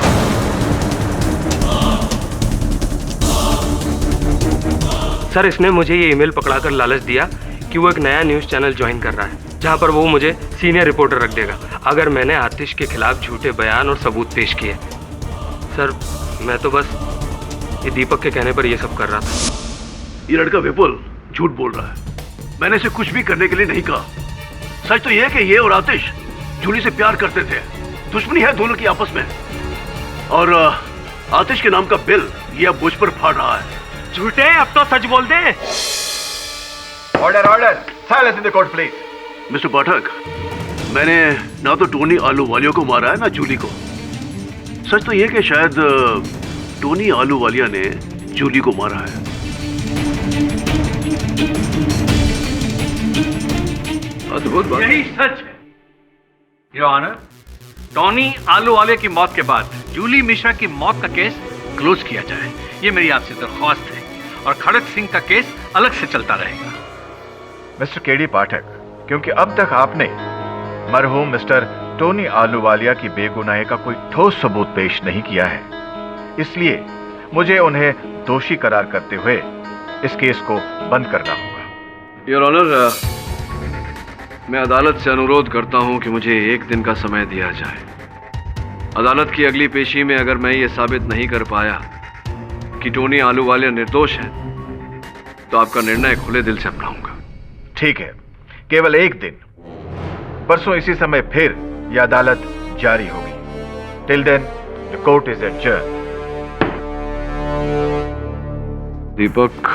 सर, इसने मुझे ये ईमेल पकड़ाकर लालच दिया कि वो एक नया न्यूज़ चैनल ज्वाइन कर रहा है जहां पर वो मुझे सीनियर रिपोर्टर रख देगा अगर मैंने आतिश के खिलाफ झूठे बयान और सबूत पेश किए। सर, मैं तो बस ये दीपक के कहने पर ये सब कर रहा था।
ये लड़का विपुल झूठ बोल रहा है, मैंने इसे कुछ भी करने के लिए नहीं कहा। सच तो ये है कि ये और आतिश जूली से प्यार करते थे, दुश्मनी है दोनों की आपस में, और आतिश के नाम का बिल ये अब मुझ पर फाड़ रहा है।
झूठे, अब तो सच बोल दे।
Order, order, silence in the court please. Mister Pathak, मैंने ना तो टोनी आलूवालिया को मारा है ना जूली को। सच तो ये कि शायद टोनी आलूवालिया ने जूली को मारा है।
यही सच है योर ऑनर। टोनी आलूवालिया की मौत के बाद जूली मिश्रा की मौत का केस क्लोज किया जाए, ये मेरी आपसे दरख्वास्त है, और खड़क सिंह का केस अलग से चलता रहेगा।
मिस्टर केडी पाठक, क्योंकि अब तक आपने मरहूम मिस्टर टोनी आलूवालिया की बेगुनाही का कोई ठोस सबूत पेश नहीं किया है, इसलिए मुझे उन्हें दोषी करार करते हुए इस केस को बंद करना होगा।
योर ऑनर, मैं अदालत से अनुरोध करता हूं कि मुझे 1 दिन का समय दिया जाए। अदालत की अगली पेशी में अगर मैं ये साबित नहीं कर पाया कि टोनी आलूवालिया निर्दोष है तो आपका निर्णय खुले दिल से अपनाऊंगा।
ठीक है, केवल 1 दिन। परसों इसी समय फिर यह अदालत जारी होगी। Till then the court is adjourn.
Deepak,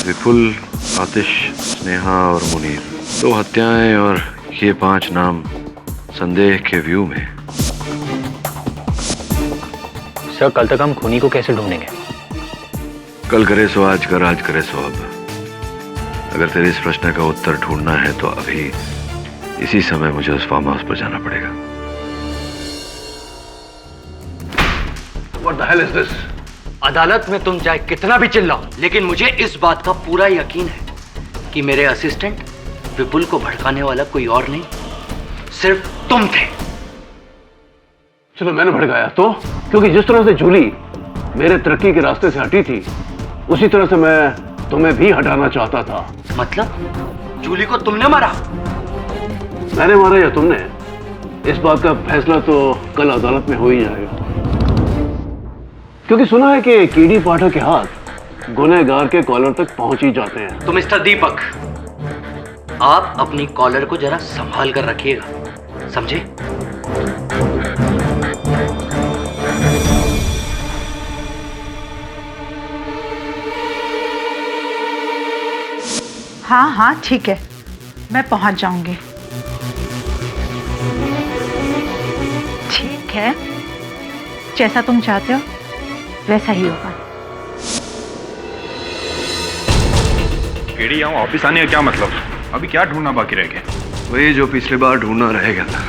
Vipul, Atish, Sneha और मुनीर, 2 हत्याएं और ये 5 नाम संदेह के व्यू में।
सर, कल तक हम खूनी को कैसे ढूंढेंगे?
कल करे सो आज कर, आज करे सो अब। अगर तेरे इस प्रश्न का उत्तर ढूंढना है तो अभी इसी समय मुझे उस फार्म हाउस पर जाना पड़ेगा।
What the hell is this? अदालत में तुम चाहे कितना भी चिल्लाओ, लेकिन मुझे इस बात का पूरा यकीन है कि मेरे असिस्टेंट विपुल को भड़काने वाला कोई और नहीं, सिर्फ तुम थे।
चलो मैंने भड़काया तो, क्योंकि जिस तरह से जूली मेरे तरक्की के रास्ते से हटी थी उसी तरह से मैं तुम्हें भी हटाना चाहता था।
मतलब जूली को तुमने मारा?
मैंने मारा या तुमने, इस बात का फैसला तो कल अदालत में हो ही जाएगा। क्योंकि सुना है कि केडी पाठक के हाथ गुनहगार के कॉलर तक पहुंच ही जाते हैं।
तो मिस्टर दीपक, आप अपनी कॉलर को जरा संभाल कर रखिएगा, समझे?
हाँ हाँ ठीक है, मैं पहुंच जाऊंगी। ठीक है, जैसा तुम चाहते हो वैसा ही होगा।
केडी, यहाँ ऑफिस आने का क्या मतलब? अभी क्या ढूंढना बाकी रह गया?
वही जो पिछली बार ढूंढना रह गया था।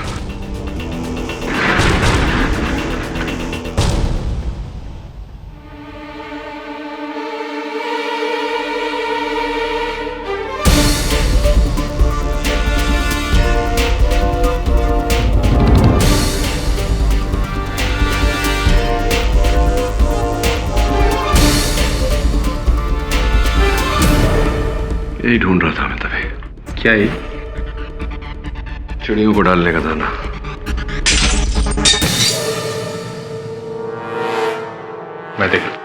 यही ढूंढ रहा था मैं तभी।
क्या ये?
चिड़ियों को डालने का दाना।
मैं देख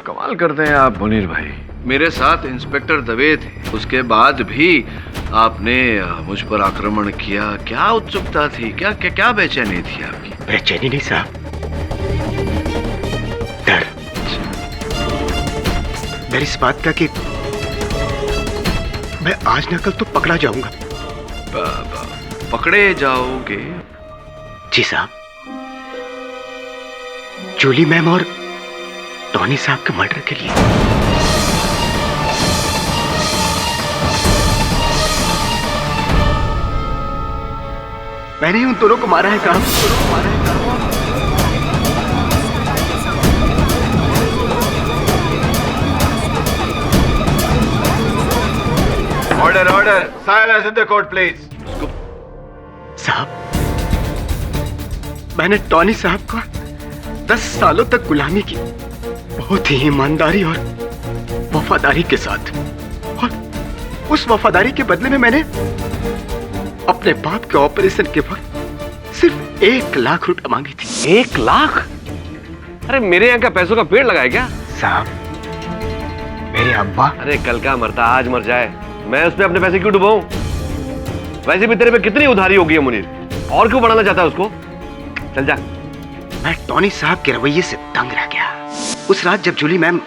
कमाल करते हैं आप मुनीर भाई। मेरे साथ इंस्पेक्टर दवे थे, उसके बाद भी आपने मुझ पर आक्रमण किया। क्या उत्सुकता थी, क्या क्या क्या बेचैनी थी आपकी?
बेचैनी नहीं साहब, डर। डर इस बात का कि मैं आज न कल तो पकड़ा जाऊंगा।
पकड़े जाओगे?
जी साहब, जूली मैम और टॉनी साहब के मर्डर के लिए। मैंने उन दोनों को मारा है साहब।
Order order, silence in the court please.
साहब, मैंने टॉनी साहब का 10 सालों तक गुलामी की, बहुत ही ईमानदारी और वफादारी के साथ, और उस वफादारी के बदले में मैंने अपने बाप के ऑपरेशन के वक्त सिर्फ 1 लाख रुपए मांगी थी।
1 लाख? अरे मेरे यहाँ का पैसों का पेड़ लगाया क्या?
साहब, मेरे अब्बा।
अरे कल का मरता आज मर जाए, मैं उसमें अपने पैसे क्यों डुबाऊं? वैसे भी तेरे पे कितनी उधारी हो गई है मुनीर, और क्यों बढ़ाना चाहता है उसको? चल जा।
मैं टॉनी साहब के रवैये से दंग रह गया। उस रात जब जूली मैम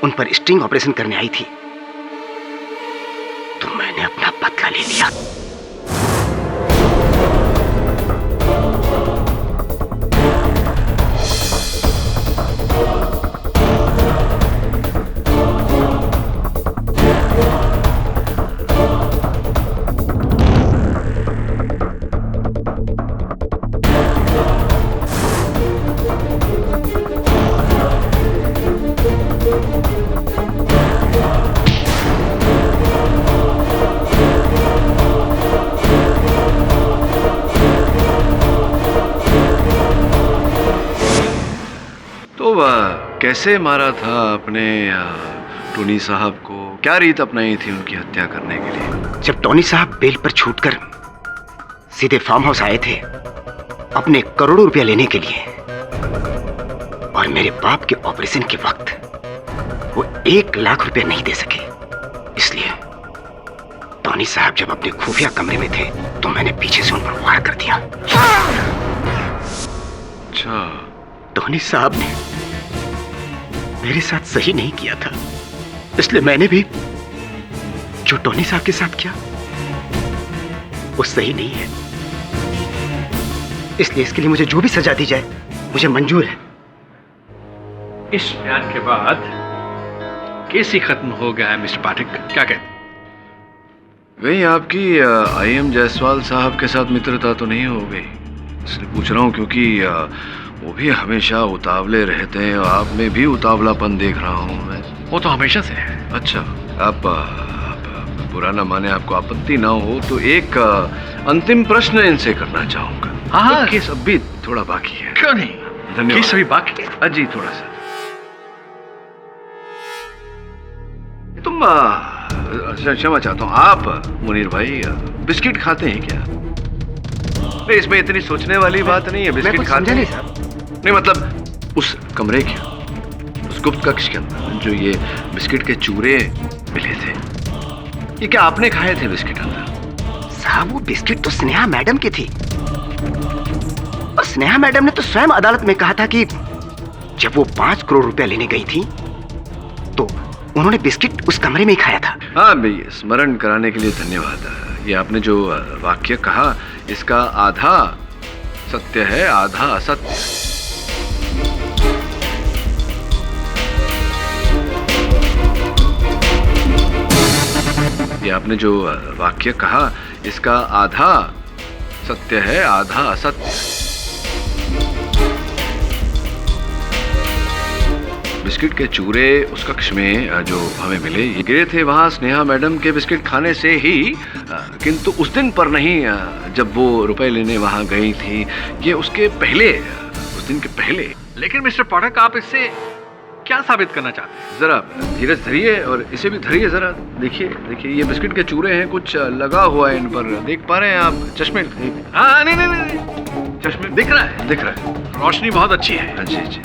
उन पर स्टिंग ऑपरेशन करने आई थी, तो मैंने अपना बदला ले लिया।
कैसे मारा था आपने टोनी साहब को? क्या रीत अपनाई थी उनकी हत्या करने के लिए?
जब टोनी साहब बेल पर छूटकर सीधे फार्म हाउस आए थे अपने करोड़ों रुपया लेने के लिए, और मेरे बाप के ऑपरेशन के वक्त वो 1 लाख रुपया नहीं दे सके, इसलिए टोनी साहब जब अपने खुफिया कमरे में थे तो मैंने पीछे से उन पर वार कर दिया।
अच्छा,
टोनी साहब ने मेरे साथ सही नहीं किया था, इसलिए मैंने भी जो टोनी साहब के साथ किया वो सही नहीं है, इसलिए इसके लिए मुझे जो भी सजा दी जाए मुझे मंजूर है।
इस बयान के बाद केस ही खत्म हो गया है मिस्टर पाठक, क्या कहते?
वही आपकी IM जायसवाल साहब के साथ मित्रता तो नहीं हो गई, इसलिए पूछ रहा हूँ, क्योंकि वो भी हमेशा उतावले रहते हैं और आप में भी उतावलापन देख रहा हूँ मैं।
वो तो हमेशा से है।
अच्छा, आप बुरा ना माने, आपको आपत्ति ना हो तो एक अंतिम प्रश्न इनसे करना चाहूंगा।
हाँ,
केस अब भी थोड़ा बाकी है।
क्यों नहीं?
धन्यवाद।
केस अभी बाकी है।
अजी थोड़ा सा तुम क्षमा चाहता हूँ, आप मुनीर भाई बिस्किट खाते हैं क्या? नहीं, इसमें इतनी सोचने वाली बात नहीं है। बिस्किट खाते नहीं साहब? नहीं मतलब उस कमरे के, उस गुप्त कक्ष के अंदर जो ये बिस्किट के चूरे मिले थे, ये क्या आपने खाए थे बिस्किट अंदर?
साहब वो बिस्किट तो स्नेहा मैडम की थी, और स्नेहा मैडम ने तो स्वयं अदालत में कहा था कि जब वो 5 करोड़ रुपया लेने गई थी तो उन्होंने बिस्किट उस कमरे में ही खाया था।
हाँ भाई, स्मरण कराने के लिए धन्यवाद। ये आपने जो वाक्य कहा, इसका आधा सत्य है, आधा असत्य। ये आपने जो वाक्य कहा, इसका आधा सत्य है, आधा असत्य। बिस्किट के चूरे उस कक्ष में जो हमें मिले, ये गिरे थे वहां स्नेहा मैडम के बिस्किट खाने से ही, किंतु उस दिन पर नहीं जब वो रुपए लेने वहां गई थी, ये उसके पहले, उस दिन के पहले।
लेकिन मिस्टर पाठक, आप इससे क्या साबित करना चाहते हैं?
जरा धीरज धरिए और इसे भी धरिए जरा। देखिए देखिए, ये बिस्किट के चूरे हैं, कुछ लगा हुआ है इन पर, देख पा रहे हैं आप? चश्मे?
हाँ, नहीं, चश्मे दिख रहा है,
दिख रहा है।
रोशनी बहुत अच्छी है।
जी जी,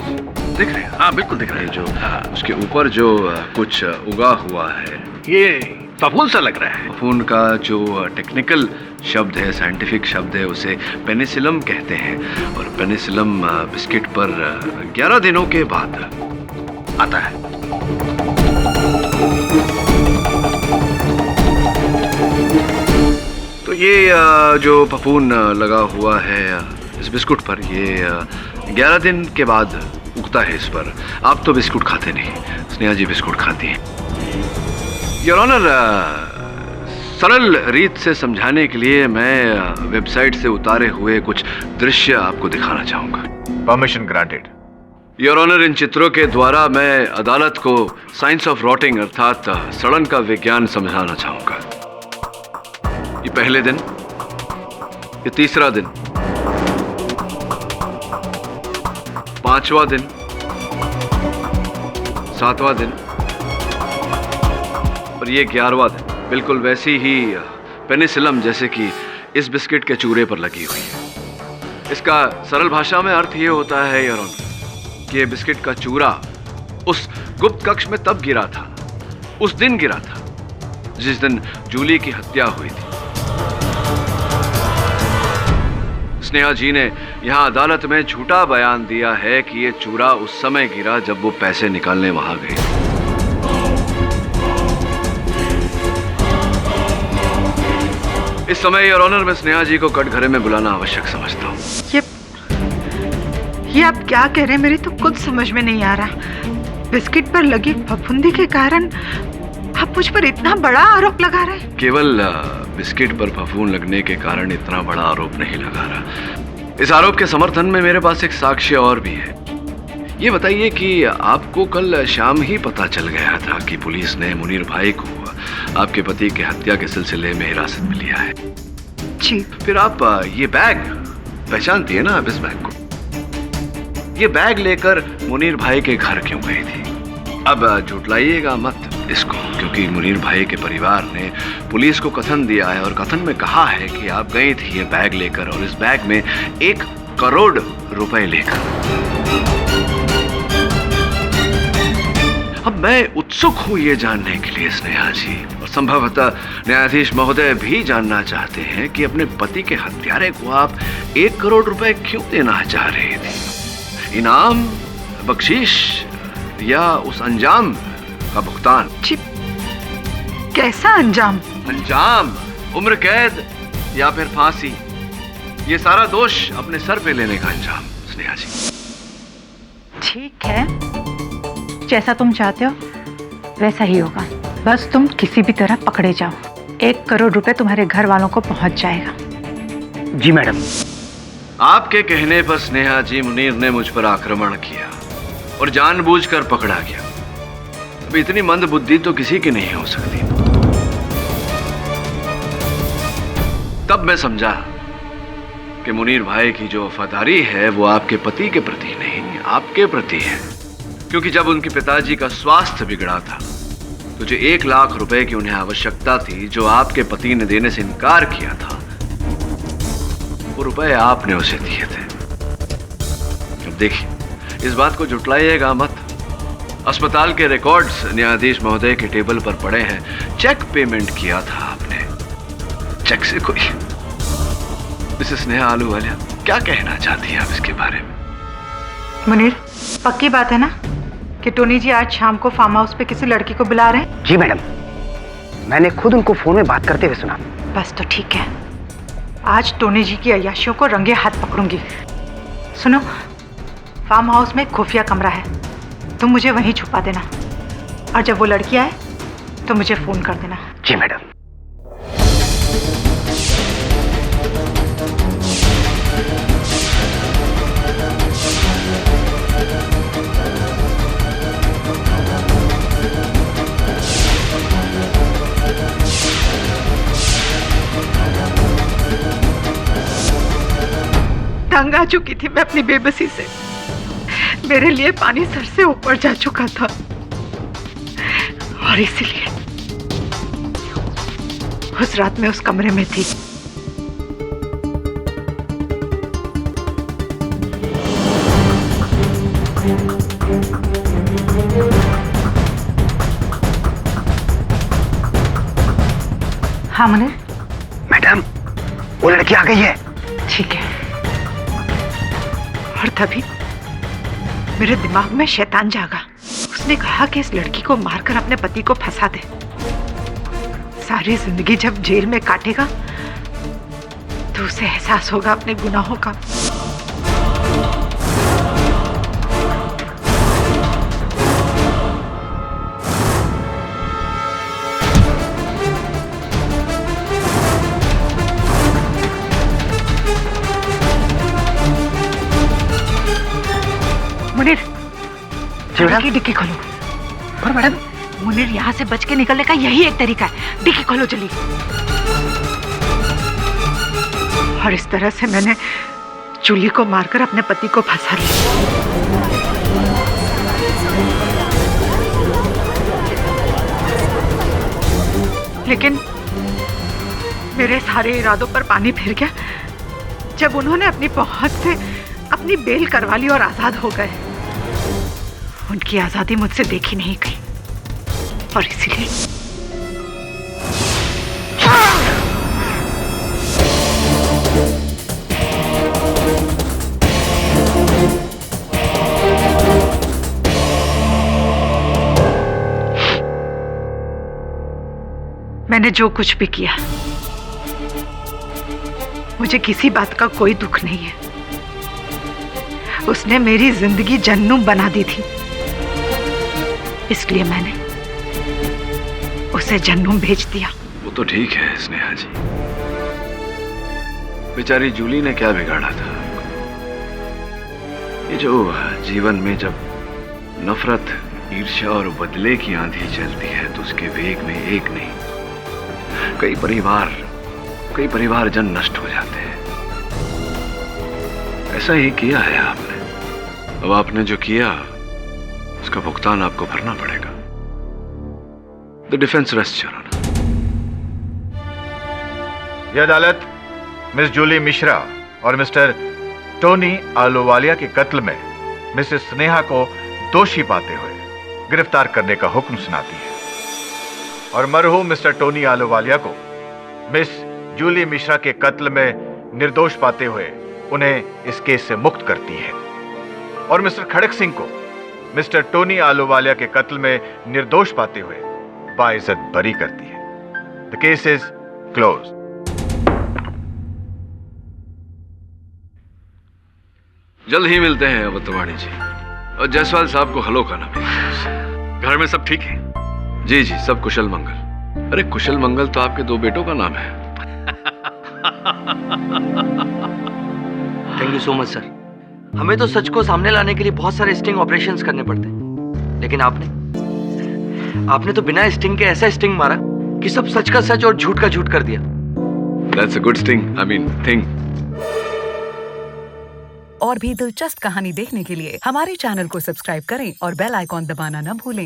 दिख रहे हैं। हाँ, बिल्कुल दिख रहा है।
जो उसके ऊपर जो कुछ उगा हुआ है,
ये फफूंद सा लग रहा है।
फफूंद का जो टेक्निकल शब्द है, साइंटिफिक शब्द है, उसे पेनिसिलम कहते हैं। और पेनिसिलम बिस्किट पर 11 दिनों के बाद आता है। तो ये जो फफूंद लगा हुआ है इस बिस्कुट पर, ये 11 दिन के बाद उगता है इस पर। आप तो बिस्कुट खाते नहीं, स्नेहा जी बिस्कुट खाती हैं। योर ऑनर, सरल रीत से समझाने के लिए मैं वेबसाइट से उतारे हुए कुछ दृश्य आपको दिखाना चाहूंगा।
Permission granted.
योर ऑनर, इन चित्रों के द्वारा मैं अदालत को साइंस ऑफ रॉटिंग अर्थात सड़न का विज्ञान समझाना चाहूंगा। ये पहले दिन, ये तीसरा दिन, 5वां दिन, 7वां दिन और ये 11वां दिन। बिल्कुल वैसी ही पेनिसिलम जैसे कि इस बिस्किट के चूरे पर लगी हुई है। इसका सरल भाषा में अर्थ ये होता है योर ऑनर कि ये बिस्किट का चूरा उस गुप्त कक्ष में तब गिरा था, उस दिन गिरा था जिस दिन जूली की हत्या हुई थी। स्नेहा जी ने यहां अदालत में झूठा बयान दिया है कि ये चूरा उस समय गिरा जब वो पैसे निकालने वहां गई। इस समय योर ऑनर में स्नेहा जी को कटघरे में बुलाना आवश्यक समझता हूँ।
ये आप क्या कह रहे हैं? मेरी तो कुछ समझ में नहीं आ रहा। बिस्किट पर लगी फफूंदी के कारण आप मुझ पर इतना बड़ा आरोप लगा रहे हैं?
केवल बिस्किट पर फफूंद लगने के कारण इतना बड़ा आरोप नहीं लगा रहा। इस आरोप के समर्थन में मेरे पास एक साक्ष्य और भी है। ये बताइए कि आपको कल शाम ही पता चल गया था कि पुलिस ने मुनीर भाई को आपके पति की हत्या के सिलसिले में हिरासत में लिया है?
जी।
फिर आप ये बैग पहचानती है ना आप इस बैग को? ये बैग लेकर मुनीर भाई के घर क्यों गई थी? अब झुठलाइएगा मत इसको, क्योंकि मुनीर भाई के परिवार ने पुलिस को कथन दिया है और कथन में कहा है कि आप गई थी ये बैग लेकर और इस बैग में 1 करोड़ रुपए लेकर। अब मैं उत्सुक हूं ये जानने के लिए स्नेहा जी, और संभवतः न्यायाधीश महोदय भी जानना चाहते हैं कि अपने पति के हत्यारे को आप 1 करोड़ रुपए क्यों देना चाह रहे थे? इनाम, बख्शीश या उस अंजाम का भुगतान?
कैसा अंजाम?
अंजाम उम्र कैद या फिर फांसी। ये सारा दोष अपने सर पे लेने का अंजाम स्नेहा जी।
ठीक है, जैसा तुम चाहते हो वैसा ही होगा। बस तुम किसी भी तरह पकड़े जाओ। 1 करोड़ रुपए तुम्हारे घर वालों को पहुंच जाएगा।
जी मैडम।
आपके कहने पर स्नेहा जी मुनीर ने मुझ पर आक्रमण किया और जानबूझकर पकड़ा गया। अब इतनी मंद बुद्धि तो किसी की नहीं हो सकती। तब मैं समझा कि मुनीर भाई की जो वफादारी है वो आपके पति के प्रति नहीं, आपके प्रति है। क्योंकि जब उनके पिताजी का स्वास्थ्य बिगड़ा था तो जो 1 लाख रुपए की उन्हें आवश्यकता थी, जो आपके पति ने देने से इनकार किया था, वो रुपए आपने उसे दिए थे। अब देखिए, इस बात को जुटलाइएगा मत। अस्पताल के रिकॉर्ड्स न्यायाधीश महोदय के टेबल पर पड़े हैं। चेक पेमेंट किया था आपने, चेक से कोई। मिसेस स्नेहा आलूवालिया, क्या कहना चाहती है आप इसके बारे में?
मुनीर, पक्की बात है ना कि टोनी जी आज शाम को फार्म हाउस पे किसी लड़की को बुला रहे हैं?
जी मैडम, मैंने खुद उनको फोन में बात करते हुए सुना।
बस तो ठीक है, आज टोनी जी की अय्याशियों को रंगे हाथ पकड़ूंगी। सुनो, फार्म हाउस में एक खुफिया कमरा है, तुम मुझे वहीं छुपा देना, और जब वो लड़की आए तो मुझे फोन कर देना।
जी मैडम।
तंग आ चुकी थी मैं अपनी बेबसी से। मेरे लिए पानी सर से ऊपर जा चुका था, और इसीलिए उस रात में उस कमरे में थी। हाँ मुनीर?
मैडम, वो लड़की आ गई है।
ठीक है। और तभी मेरे दिमाग में शैतान जागा। उसने कहा कि इस लड़की को मारकर अपने पति को फंसा दे। सारी जिंदगी जब जेल में काटेगा तो उसे एहसास होगा अपने गुनाहों का। मुनीर, की डिक्की खोलो। और मैडम, मुनीर, यहाँ से बच के निकलने का यही एक तरीका है। डिक्की खोलो जल्दी। और इस तरह से मैंने जूली को मारकर अपने पति को फंसा लिया। लेकिन मेरे सारे इरादों पर पानी फिर गया जब उन्होंने अपनी पहुंच से अपनी बेल करवा ली और आजाद हो गए। उनकी आजादी मुझसे देखी नहीं गई, और इसीलिए मैंने जो कुछ भी किया, मुझे किसी बात का कोई दुख नहीं है। उसने मेरी जिंदगी जहन्नुम बना दी थी, इसलिए मैंने उसे जहन्नुम भेज दिया।
वो तो ठीक है स्नेहा जी, बेचारी जूली ने क्या बिगाड़ा था? ये जो जीवन में जब नफरत, ईर्ष्या और बदले की आंधी चलती है तो उसके वेग में एक नहीं कई परिवार जन नष्ट हो जाते हैं। ऐसा ही किया है आपने। अब आपने जो किया उसका भुगतान आपको भरना पड़ेगा। The defence rest your honour.
यह अदालत मिस जूली मिश्रा और मिस्टर टोनी आलूवालिया के कत्ल में मिसेस स्नेहा को दोषी पाते हुए गिरफ्तार करने का हुक्म सुनाती है, और मरहूम मिस्टर टोनी आलूवालिया को मिस जूली मिश्रा के कत्ल में निर्दोष पाते हुए उन्हें इस केस से मुक्त करती है, और मिस्टर खड़क सिंह को मिस्टर टोनी आलूवालिया के कत्ल में निर्दोष पाते हुए बाइज्जत बरी करती है। The case is close.
जल्द ही मिलते हैं अवतवाणी जी, और जायसवाल साहब को हलो का नाम।
घर में सब ठीक है?
जी जी, सब कुशल मंगल। अरे कुशल मंगल तो आपके 2 बेटों का नाम है।
Thank you so much sir. हमें तो सच को सामने लाने के लिए बहुत सारे स्टिंग ऑपरेशंस करने पड़ते हैं, लेकिन आपने तो बिना स्टिंग के ऐसा स्टिंग मारा कि सब सच का सच और झूठ का झूठ कर दिया।
That's a good sting. I mean, thing.
और भी दिलचस्प कहानी देखने के लिए हमारे चैनल को सब्सक्राइब करें और बेल आइकॉन दबाना न भूलें।